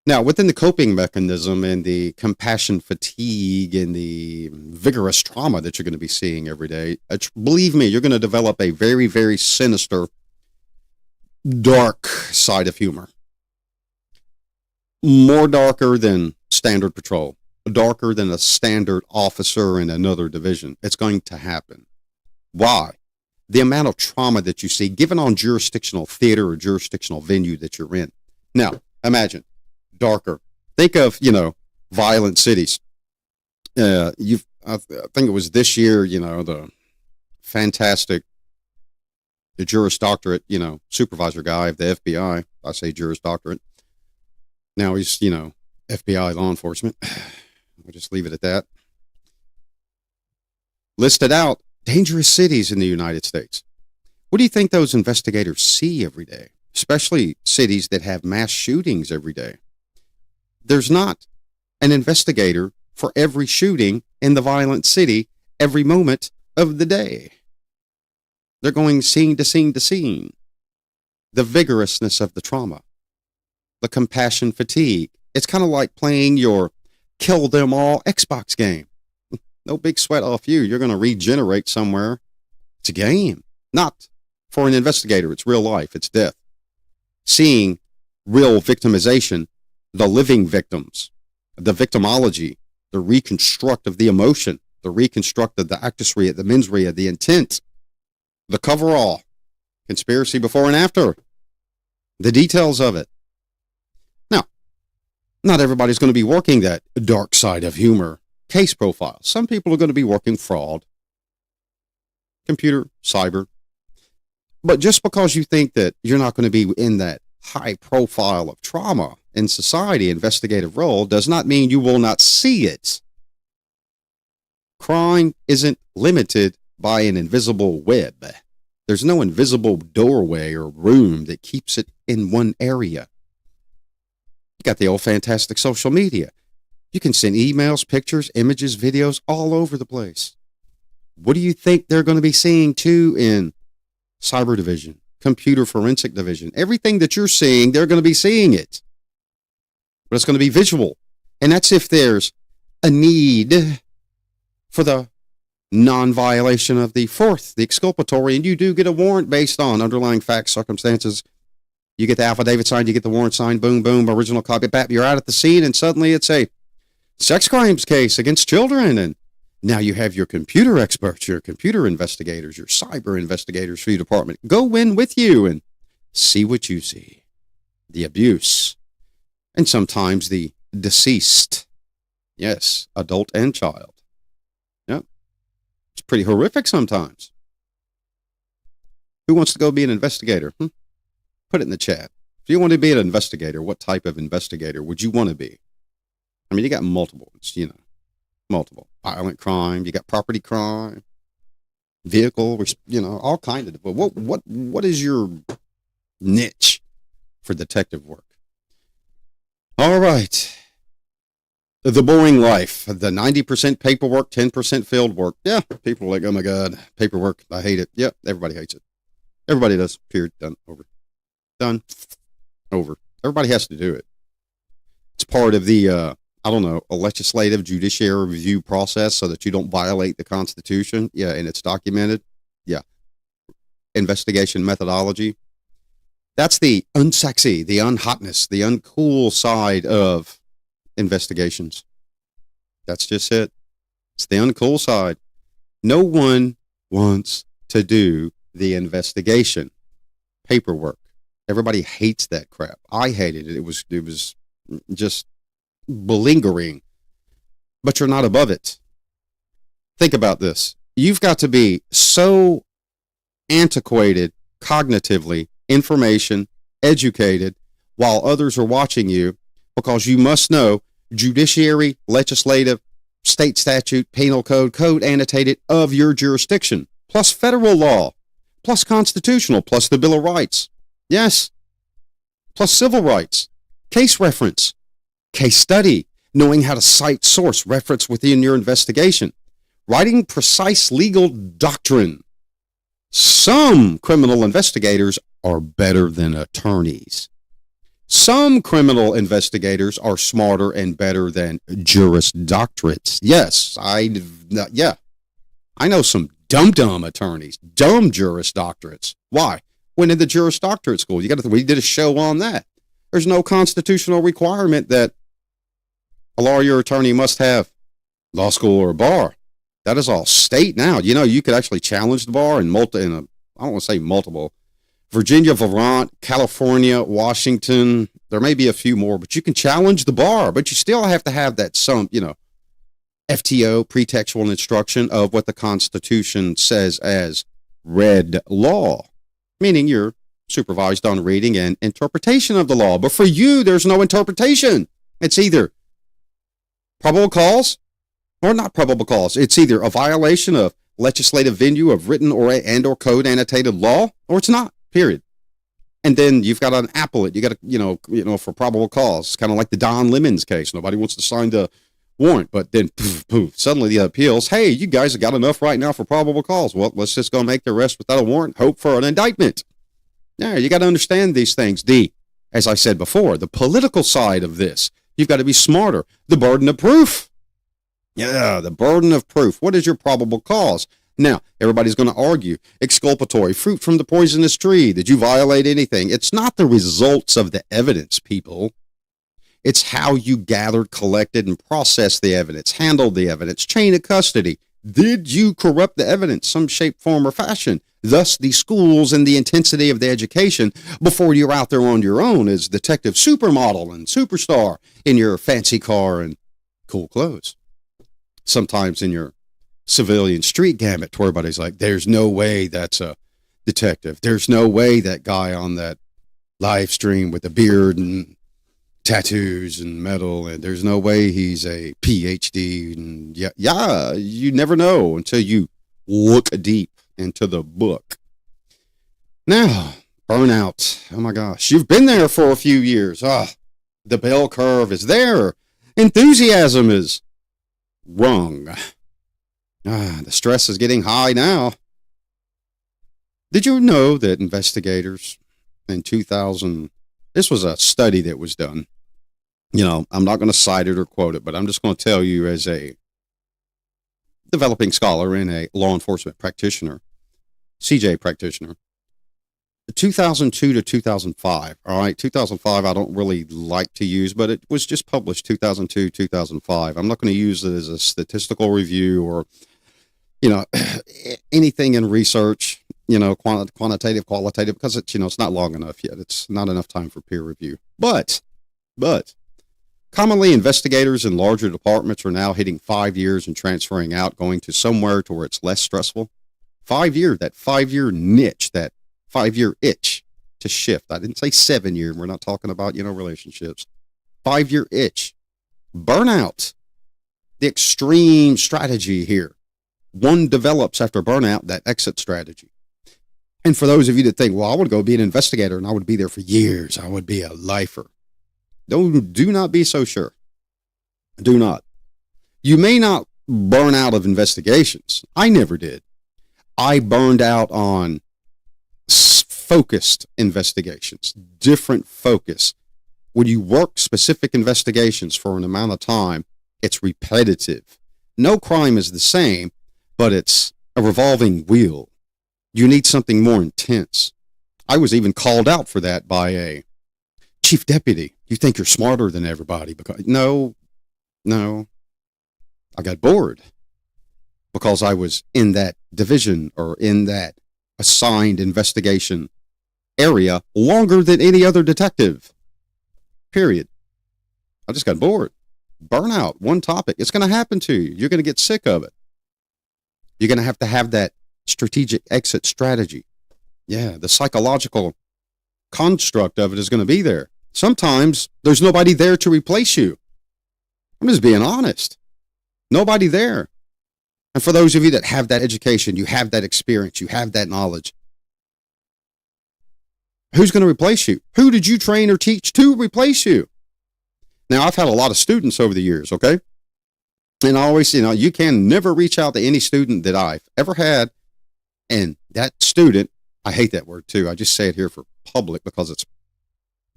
Now, within the coping mechanism and the compassion fatigue and the vigorous trauma that you're going to be seeing every day, believe me, you're going to develop a very, very sinister, dark side of humor. More darker than standard patrol, darker than a standard officer in another division. It's going to happen. Why? The amount of trauma that you see given on jurisdictional theater or jurisdictional venue that you're in. Now, imagine. Darker. Think of, violent cities. I think it was this year, the fantastic, the Juris Doctorate, supervisor guy of the FBI. I say Juris Doctorate. Now he's, FBI law enforcement. We'll just leave it at that. Listed out dangerous cities in the United States. What do you think those investigators see every day? Especially cities that have mass shootings every day. There's not an investigator for every shooting in the violent city every moment of the day. They're going scene to scene to scene. The vigorousness of the trauma. The compassion fatigue. It's kind of like playing your kill them all Xbox game. No big sweat off you. You're going to regenerate somewhere. It's a game. Not for an investigator. It's real life. It's death. Seeing real victimization. The living victims, the victimology, the reconstruct of the emotion, the reconstruct of the actus rea, the mens rea, the intent, the coverall, conspiracy before and after, the details of it. Now, not everybody's going to be working that dark side of humor case profile. Some people are going to be working fraud, computer, cyber. But just because you think that you're not going to be in that high profile of trauma in society, investigative role, does not mean you will not see it. Crime isn't limited by an invisible web. There's no invisible doorway or room that keeps it in one area. You got the old fantastic social media. You can send emails, pictures, images, videos all over the place. What do you think they're going to be seeing too in cyber division, computer forensic division? Everything that you're seeing, they're going to be seeing it. But it's going to be visual. And that's if there's a need for the non-violation of the fourth, the exculpatory, and you do get a warrant based on underlying facts, circumstances. You get the affidavit signed, you get the warrant signed, boom, boom, original copy, bap, you're out at the scene, and suddenly it's a sex crimes case against children, and now you have your computer experts, your computer investigators, your cyber investigators for your department go in with you and see what you see. The abuse, and sometimes the deceased. Yes, adult and child. Yep. It's pretty horrific sometimes. Who wants to go be an investigator? Put it in the chat. If you want to be an investigator, what type of investigator would you want to be? I mean, you got multiple ones, multiple. Violent crime, you got property crime, vehicle, all kinds of. But what is your niche for detective work? All right. The boring life, the 90% paperwork, 10% field work. Yeah, people are like, oh my God, paperwork, I hate it. Yep, everybody hates it. Everybody does. Period. Done. Over. Done. Over. Everybody has to do it. It's part of the, a legislative judiciary review process so that you don't violate the Constitution. Yeah, and it's documented. Yeah. Investigation methodology. That's the unsexy, the unhotness, the uncool side of investigations. That's just it. It's the uncool side. No one wants to do the investigation paperwork. Everybody hates that crap. I hated it. It was just belingering. But you're not above it. Think about this. You've got to be so antiquated cognitively, information, educated, while others are watching you, because you must know judiciary, legislative, state statute, penal code, code annotated of your jurisdiction, plus federal law, plus constitutional, plus the Bill of Rights. Yes. Plus civil rights, case reference, case study, knowing how to cite source reference within your investigation, writing precise legal doctrine. Some criminal investigators are better than attorneys. Some criminal investigators are smarter and better than juris doctorates. Yes, I know some dumb attorneys, dumb juris doctorates. Why? Went into juris doctorate school. We did a show on that. There's no constitutional requirement that a lawyer or attorney must have law school or bar. That is all state now. You could actually challenge the bar in I don't want to say multiple. Virginia, Vermont, California, Washington. There may be a few more, but you can challenge the bar, but you still have to have that FTO, pretextual instruction of what the Constitution says as read law, meaning you're supervised on reading and interpretation of the law. But for you, there's no interpretation. It's either probable cause or not probable cause. It's either a violation of legislative venue of written or code annotated law, or it's not. Period. And then you've got an appellate. You got to, for probable cause. It's kind of like the Don Lemons case. Nobody wants to sign the warrant, but then poof, suddenly the appeals. Hey, you guys have got enough right now for probable cause. Well, let's just go make the arrest without a warrant. Hope for an indictment. Yeah, you got to understand these things. As I said before, the political side of this. You've got to be smarter. The burden of proof. Yeah, the burden of proof. What is your probable cause? Now, everybody's going to argue, exculpatory, fruit from the poisonous tree. Did you violate anything? It's not the results of the evidence, people. It's how you gathered, collected, and processed the evidence, handled the evidence, chain of custody. Did you corrupt the evidence, some shape, form, or fashion? Thus, the schools and the intensity of the education before you're out there on your own as detective supermodel and superstar in your fancy car and cool clothes. Sometimes in your civilian street gambit, where everybody's like, there's no way that's a detective. There's no way that guy on that live stream with a beard and tattoos and metal, and there's no way he's a PhD. And yeah, you never know until you look deep into the book. Now, burnout. Oh my gosh. You've been there for a few years. The bell curve is there. Enthusiasm is wrong. The stress is getting high now. Did you know that investigators in 2000, this was a study that was done. I'm not going to cite it or quote it, but I'm just going to tell you as a developing scholar and a law enforcement practitioner, CJ practitioner, 2002 to 2005. All right, 2005 I don't really like to use, but it was just published 2002, 2005. I'm not going to use it as a statistical review or, anything in research, quantitative, qualitative, because it's not long enough yet. It's not enough time for peer review. But commonly investigators in larger departments are now hitting 5 years and transferring out, going to somewhere to where it's less stressful. 5 year, that 5 year niche, that 5 year itch to shift. I didn't say 7 year. We're not talking about, relationships. 5 year itch. Burnout. The extreme strategy here. One develops after burnout, that exit strategy. And for those of you that think, well, I would go be an investigator and I would be there for years. I would be a lifer. Do not be so sure. Do not. You may not burn out of investigations. I never did. I burned out on focused investigations, different focus. When you work specific investigations for an amount of time, it's repetitive. No crime is the same, but it's a revolving wheel. You need something more intense. I was even called out for that by a chief deputy. You think you're smarter than everybody because no. I got bored because I was in that division or in that assigned investigation area longer than any other detective. Period. I just got bored. Burnout, one topic. It's going to happen to you. You're going to get sick of it. You're going to have that strategic exit strategy. Yeah, the psychological construct of it is going to be there. Sometimes there's nobody there to replace you. I'm just being honest. Nobody there. And for those of you that have that education, you have that experience, you have that knowledge, who's going to replace you? Who did you train or teach to replace you? Now, I've had a lot of students over the years, okay? And I always, you can never reach out to any student that I've ever had. And that student, I hate that word too. I just say it here for public because it's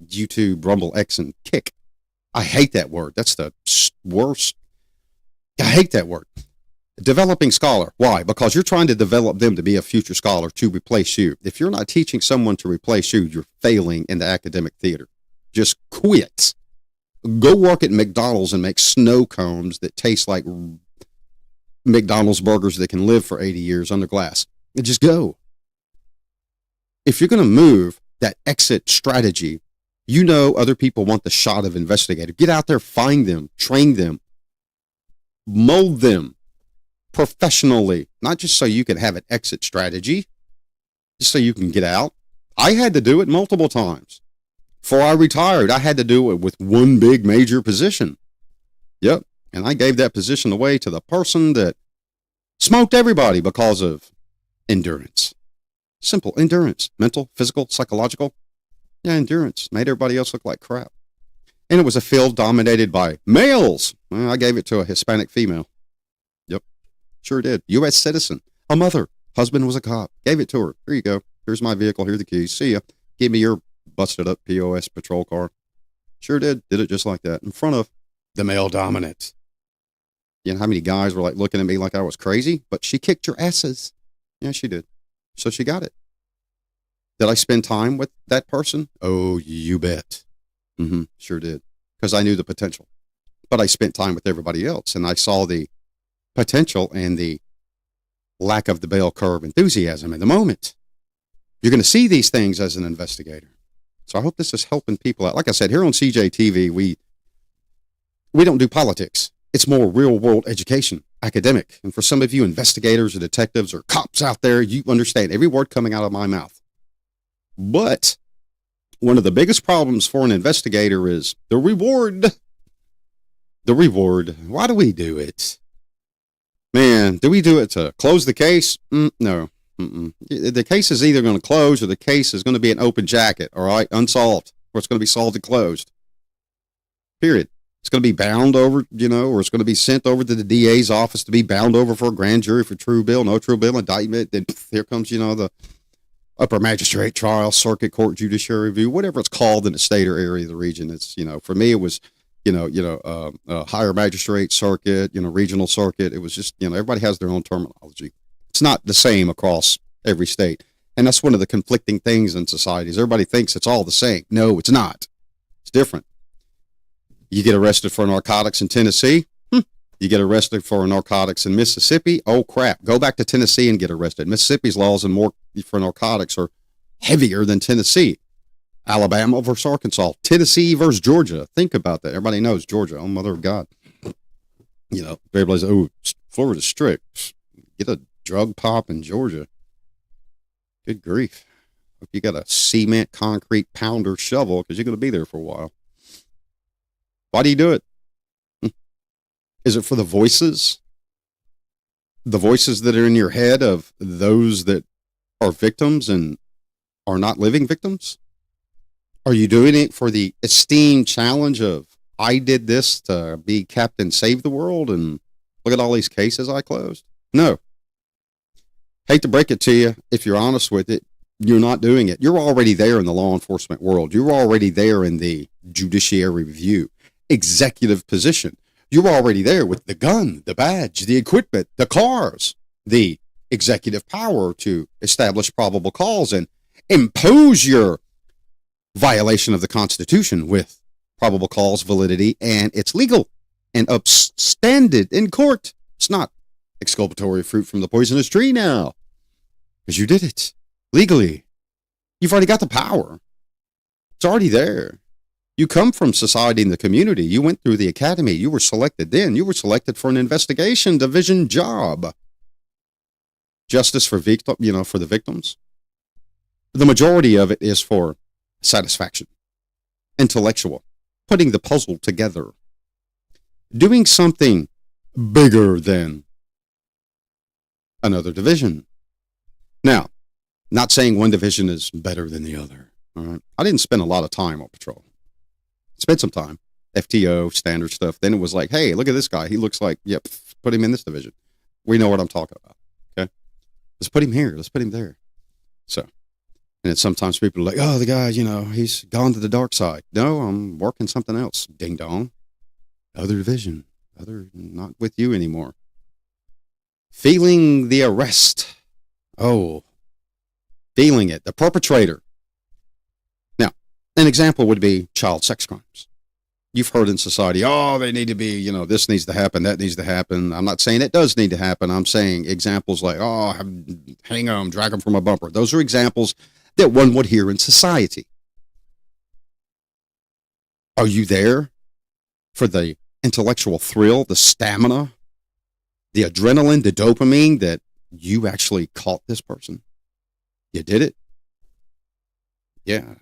YouTube, Rumble, X, and Kick. I hate that word. That's the worst. I hate that word. Developing scholar. Why? Because you're trying to develop them to be a future scholar to replace you. If you're not teaching someone to replace you, you're failing in the academic theater. Just quit. Go work at McDonald's and make snow cones that taste like McDonald's burgers that can live for 80 years under glass. And just go. If you're going to move that exit strategy, other people want the shot of investigator. Get out there, find them, train them, mold them professionally, not just so you can have an exit strategy, just so you can get out. I had to do it multiple times. Before I retired, I had to do it with one big major position. Yep. And I gave that position away to the person that smoked everybody because of endurance. Simple endurance. Mental, physical, psychological. Yeah, endurance. Made everybody else look like crap. And it was a field dominated by males. Well, I gave it to a Hispanic female. Yep. Sure did. U.S. citizen. A mother. Husband was a cop. Gave it to her. Here you go. Here's my vehicle. Here are the keys. See ya. Give me your busted up POS patrol car. Sure did. Did it just like that. In front of the male dominant. You know how many guys were like looking at me like I was crazy? But she kicked your asses. Yeah, she did. So she got it. Did I spend time with that person? Oh, you bet. Sure did. Because I knew the potential. But I spent time with everybody else, and I saw the potential and the lack of the bell curve enthusiasm in the moment. You're going to see these things as an investigator. So I hope this is helping people out. Like I said, here on CJTV, we don't do politics. It's more real-world education, academic. And for some of you investigators or detectives or cops out there, you understand every word coming out of my mouth. But one of the biggest problems for an investigator is the reward. The reward. Why do we do it? Man, do we do it to close the case? No. Mm-mm. The case is either going to close or the case is going to be an open jacket, all right, unsolved, or it's going to be solved and closed. Period. It's going to be bound over, or it's going to be sent over to the DA's office to be bound over for a grand jury for true bill, no true bill, indictment. Then here comes, the upper magistrate trial, circuit court, judiciary review, whatever it's called in the state or area of the region. It's, for me, it was, higher magistrate circuit, regional circuit. It was just, everybody has their own terminology. It's not the same across every state. And that's one of the conflicting things in societies. Everybody thinks it's all the same. No, it's not. It's different. You get arrested for narcotics in Tennessee. You get arrested for narcotics in Mississippi. Oh, crap. Go back to Tennessee and get arrested. Mississippi's laws and more for narcotics are heavier than Tennessee. Alabama versus Arkansas. Tennessee versus Georgia. Think about that. Everybody knows Georgia. Oh, mother of God. Everybody's, Florida's strict. Get a drug pop in Georgia. Good grief. Hope you got a cement, concrete pounder shovel because you're going to be there for a while. Why do you do it? Is it for the voices? The voices that are in your head of those that are victims and are not living victims? Are you doing it for the esteemed challenge of, I did this to be Captain Save the World and look at all these cases I closed? No. Hate to break it to you, if you're honest with it, you're not doing it. You're already there in the law enforcement world. You're already there in the judiciary review, executive position. You're already there with the gun, the badge, the equipment, the cars, the executive power to establish probable cause and impose your violation of the Constitution with probable cause, validity, and it's legal and upstanded in court. It's not exculpatory fruit from the poisonous tree now because you did it legally. You've already got the power. It's already there. You come from society and the community. You went through the academy. You were selected then. You were selected for an investigation division job. Justice for for the victims. The majority of it is for satisfaction, intellectual, putting the puzzle together, doing something bigger than another division. Now, not saying one division is better than the other. All right. I didn't spend a lot of time on patrol. Spent some time, FTO, standard stuff. Then it was like, hey, look at this guy. He looks like, yep, put him in this division. We know what I'm talking about. Okay. Let's put him here. Let's put him there. So, and then sometimes people are like, oh, the guy, he's gone to the dark side. No, I'm working something else. Ding dong. Other division. Not with you anymore. Feeling the arrest. Oh, feeling it. The perpetrator. Now, an example would be child sex crimes. You've heard in society, they need to be, this needs to happen, that needs to happen. I'm not saying it does need to happen. I'm saying examples like, hang them, drag them from a bumper. Those are examples that one would hear in society. Are you there for the intellectual thrill, the stamina, the adrenaline, the dopamine that you actually caught this person? You did it? Yeah.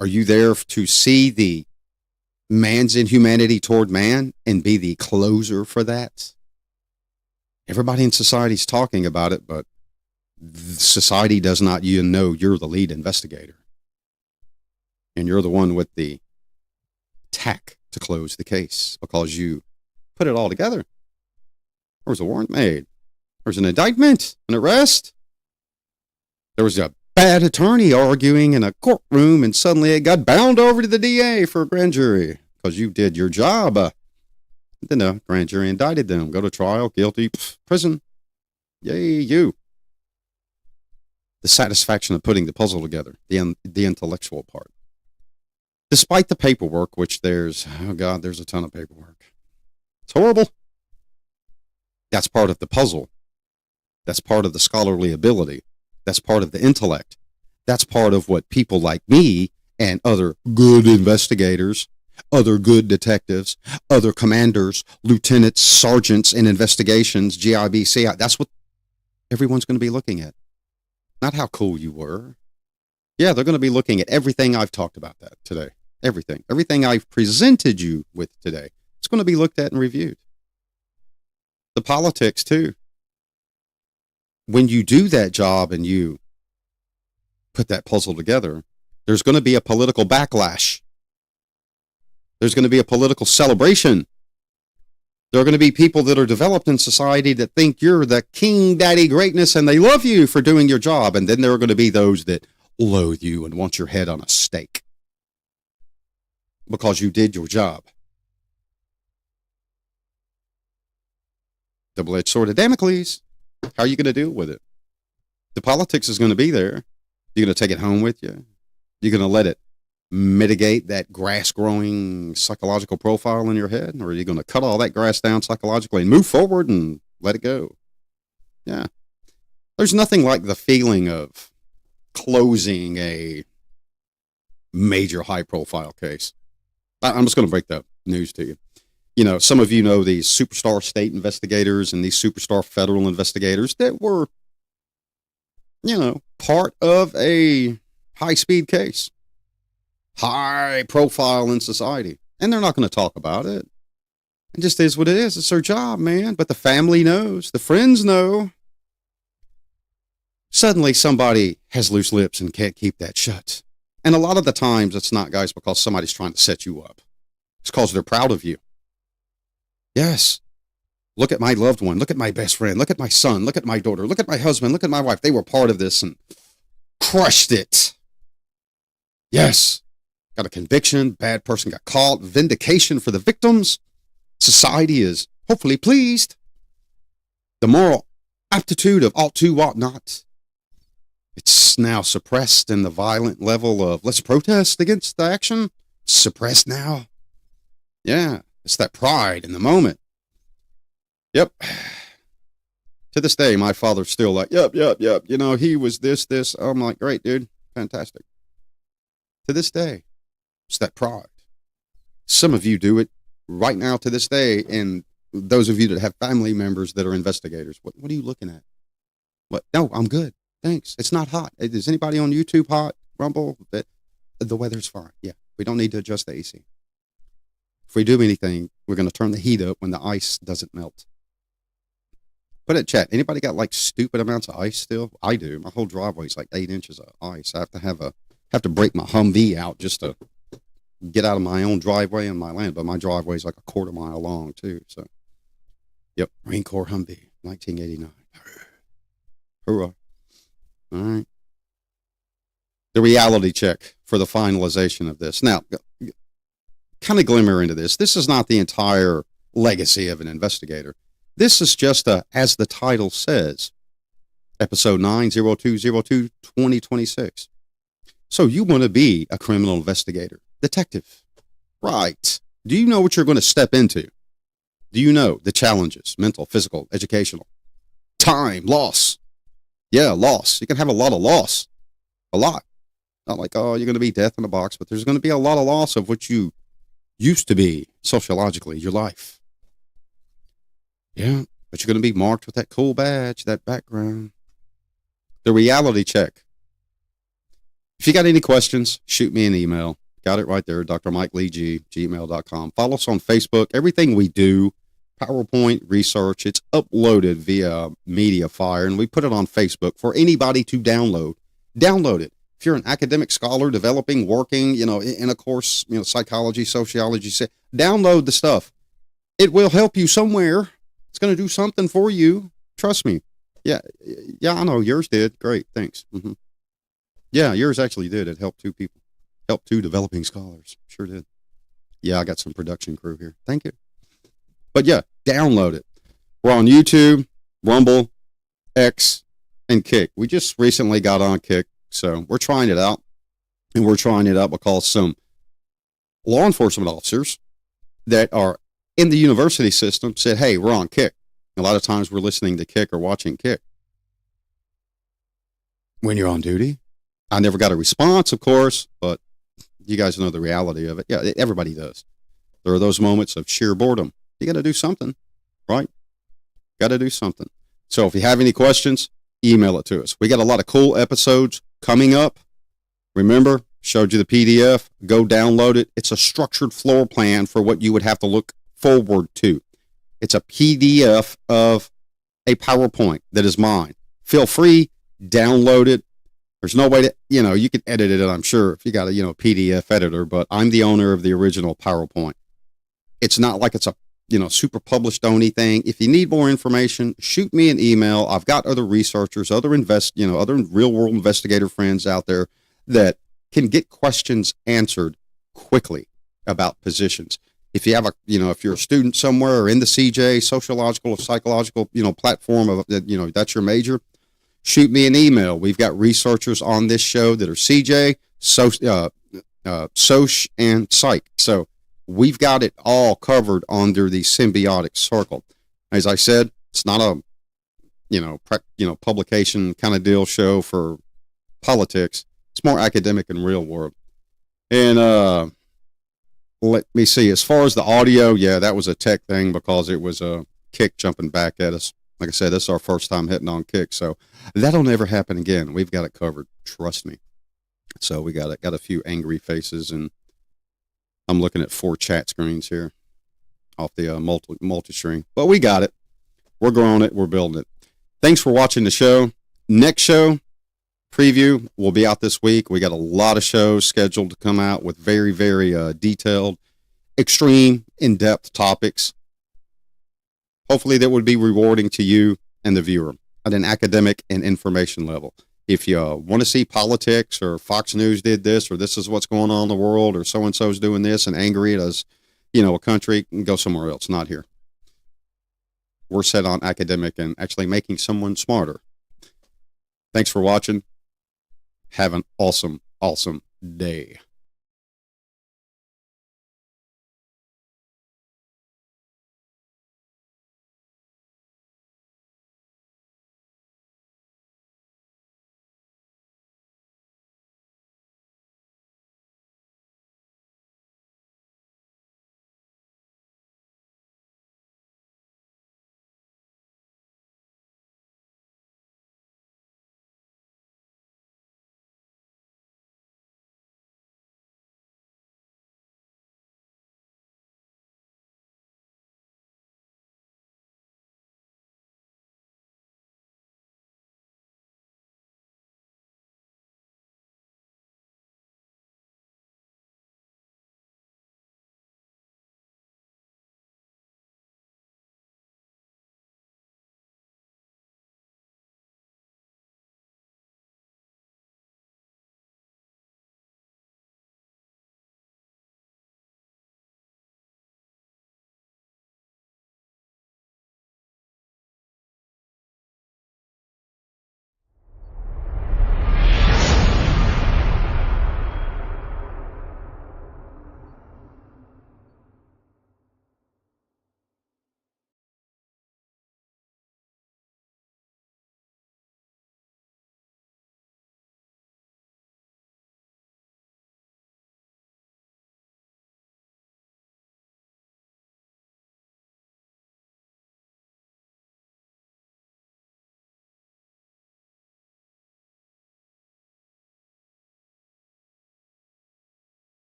Are you there to see the man's inhumanity toward man and be the closer for that? Everybody in society is talking about it, but society does not, you're the lead investigator. And you're the one with the tack to close the case because you put it all together. There was a warrant made. There was an indictment, an arrest. There was a bad attorney arguing in a courtroom, and suddenly it got bound over to the DA for a grand jury because you did your job. Then the grand jury indicted them. Go to trial, guilty, prison. Yay, you. The satisfaction of putting the puzzle together, the intellectual part. Despite the paperwork, which there's a ton of paperwork. It's horrible. That's part of the puzzle. That's part of the scholarly ability. That's part of the intellect. That's part of what people like me and other good investigators, other good detectives, other commanders, lieutenants, sergeants in investigations, GIBC, that's what everyone's going to be looking at. Not how cool you were. Yeah, they're going to be looking at everything I've talked about that today. Everything I've presented you with today. It's going to be looked at and reviewed. the politics too. When you do that job and you put that puzzle together, there's going to be a political backlash. There's going to be a political celebration. There are going to be people that are developed in society that think you're the king daddy greatness and they love you for doing your job. And then there are going to be those that loathe you and want your head on a stake because you did your job. Double-edged sword of Damocles. How are you going to deal with it? The politics is going to be there. You're going to take it home with you. You're going to let it mitigate that grass-growing psychological profile in your head? Or are you going to cut all that grass down psychologically and move forward and let it go? Yeah. There's nothing like the feeling of closing a major high-profile case. I'm just going to break that news to you. You know, some of you know these superstar state investigators and these superstar federal investigators that were, you know, part of a high-speed case. High profile in society. And they're not going to talk about it. It just is what it is. It's their job, man. But the family knows. The friends know. Suddenly somebody has loose lips and can't keep that shut. And a lot of the times it's not, guys, because somebody's trying to set you up. It's because they're proud of you. Yes. Look at my loved one. Look at my best friend. Look at my son. Look at my daughter. Look at my husband. Look at my wife. They were part of this and crushed it. Yes. Got a conviction, bad person got caught, vindication for the victims. Society is hopefully pleased. The moral aptitude of ought to, ought not. It's now suppressed in the violent level of let's protest against the action. Suppressed now. Yeah, it's that pride in the moment. Yep. To this day, my father's still like, yep. You know, he was this. I'm like, great, dude. Fantastic. To this day. It's that pride. Some of you do it right now to this day, and those of you that have family members that are investigators, what are you looking at? What? No, I'm good. Thanks. It's not hot. Is anybody on YouTube hot? Rumble? The weather's fine. Yeah, we don't need to adjust the AC. If we do anything, we're going to turn the heat up when the ice doesn't melt. Put it in chat. Anybody got like stupid amounts of ice still? I do. My whole driveway's like 8 inches of ice. I have to break my Humvee out just to get out of my own driveway and my land, but my driveway is like a quarter mile long too. So, yep, Marine Corps Humvee, 1989. Hurrah! All right. The reality check for the finalization of this. Now, kind of glimmer into this. This is not the entire legacy of an investigator. This is just as the title says, episode 90202 2026. So you want to be a criminal investigator. Detective. Right. Do you know what you're going to step into? Do you know the challenges? Mental, physical, educational. Time, loss. Yeah, loss. You can have a lot of loss. A lot. Not like, oh, you're going to be death in a box, but there's going to be a lot of loss of what you used to be sociologically, your life. Yeah, but you're going to be marked with that cool badge, that background. The reality check. If you got any questions, shoot me an email. Got it right there, drmikeleeg@gmail.com. Follow us on Facebook. Everything we do, PowerPoint, research, it's uploaded via MediaFire, and we put it on Facebook for anybody to download. Download it. If you're an academic scholar developing, working, in a course, psychology, sociology, download the stuff. It will help you somewhere. It's going to do something for you. Trust me. Yeah, I know. Yours did. Great. Thanks. Mm-hmm. Yeah, yours actually did. It helped 2 people. Helped 2 developing scholars. Sure did. Yeah, I got some production crew here. Thank you. But yeah, download it. We're on YouTube, Rumble, X, and Kick. We just recently got on Kick, so we're trying it out. And we're trying it out because some law enforcement officers that are in the university system said, hey, we're on Kick. A lot of times we're listening to Kick or watching Kick. When you're on duty, I never got a response, of course, but you guys know the reality of it. Yeah, everybody does. There are those moments of sheer boredom. You got to do something, right? Got to do something. So if you have any questions, email it to us. We got a lot of cool episodes coming up. Remember, showed you the PDF. Go download it. It's a structured floor plan for what you would have to look forward to. It's a PDF of a PowerPoint that is mine. Feel free, download it. There's no way to, you can edit it, I'm sure, if you got a, PDF editor, but I'm the owner of the original PowerPoint. It's not like it's a, super published only thing. If you need more information, shoot me an email. I've got other researchers, other real world investigator friends out there that can get questions answered quickly about positions. If you have if you're a student somewhere or in the CJ, sociological or psychological, platform of, that's your major, shoot me an email. We've got researchers on this show that are CJ, Soc, and Psych. So we've got it all covered under the symbiotic circle. As I said, it's not a, publication kind of deal show for politics. It's more academic and real world. And let me see. As far as the audio, yeah, that was a tech thing because it was a Kick jumping back at us. Like I said, this is our first time hitting on Kick, so that'll never happen again. We've got it covered. Trust me. So we got a few angry faces, and I'm looking at 4 chat screens here off the multi-string. But we got it. We're growing it. We're building it. Thanks for watching the show. Next show, preview, will be out this week. We got a lot of shows scheduled to come out with very, very detailed, extreme, in-depth topics. Hopefully that would be rewarding to you and the viewer at an academic and information level. If you want to see politics or Fox News did this or this is what's going on in the world or so-and-so's doing this and angry at us, a country, go somewhere else, not here. We're set on academic and actually making someone smarter. Thanks for watching. Have an awesome, awesome day.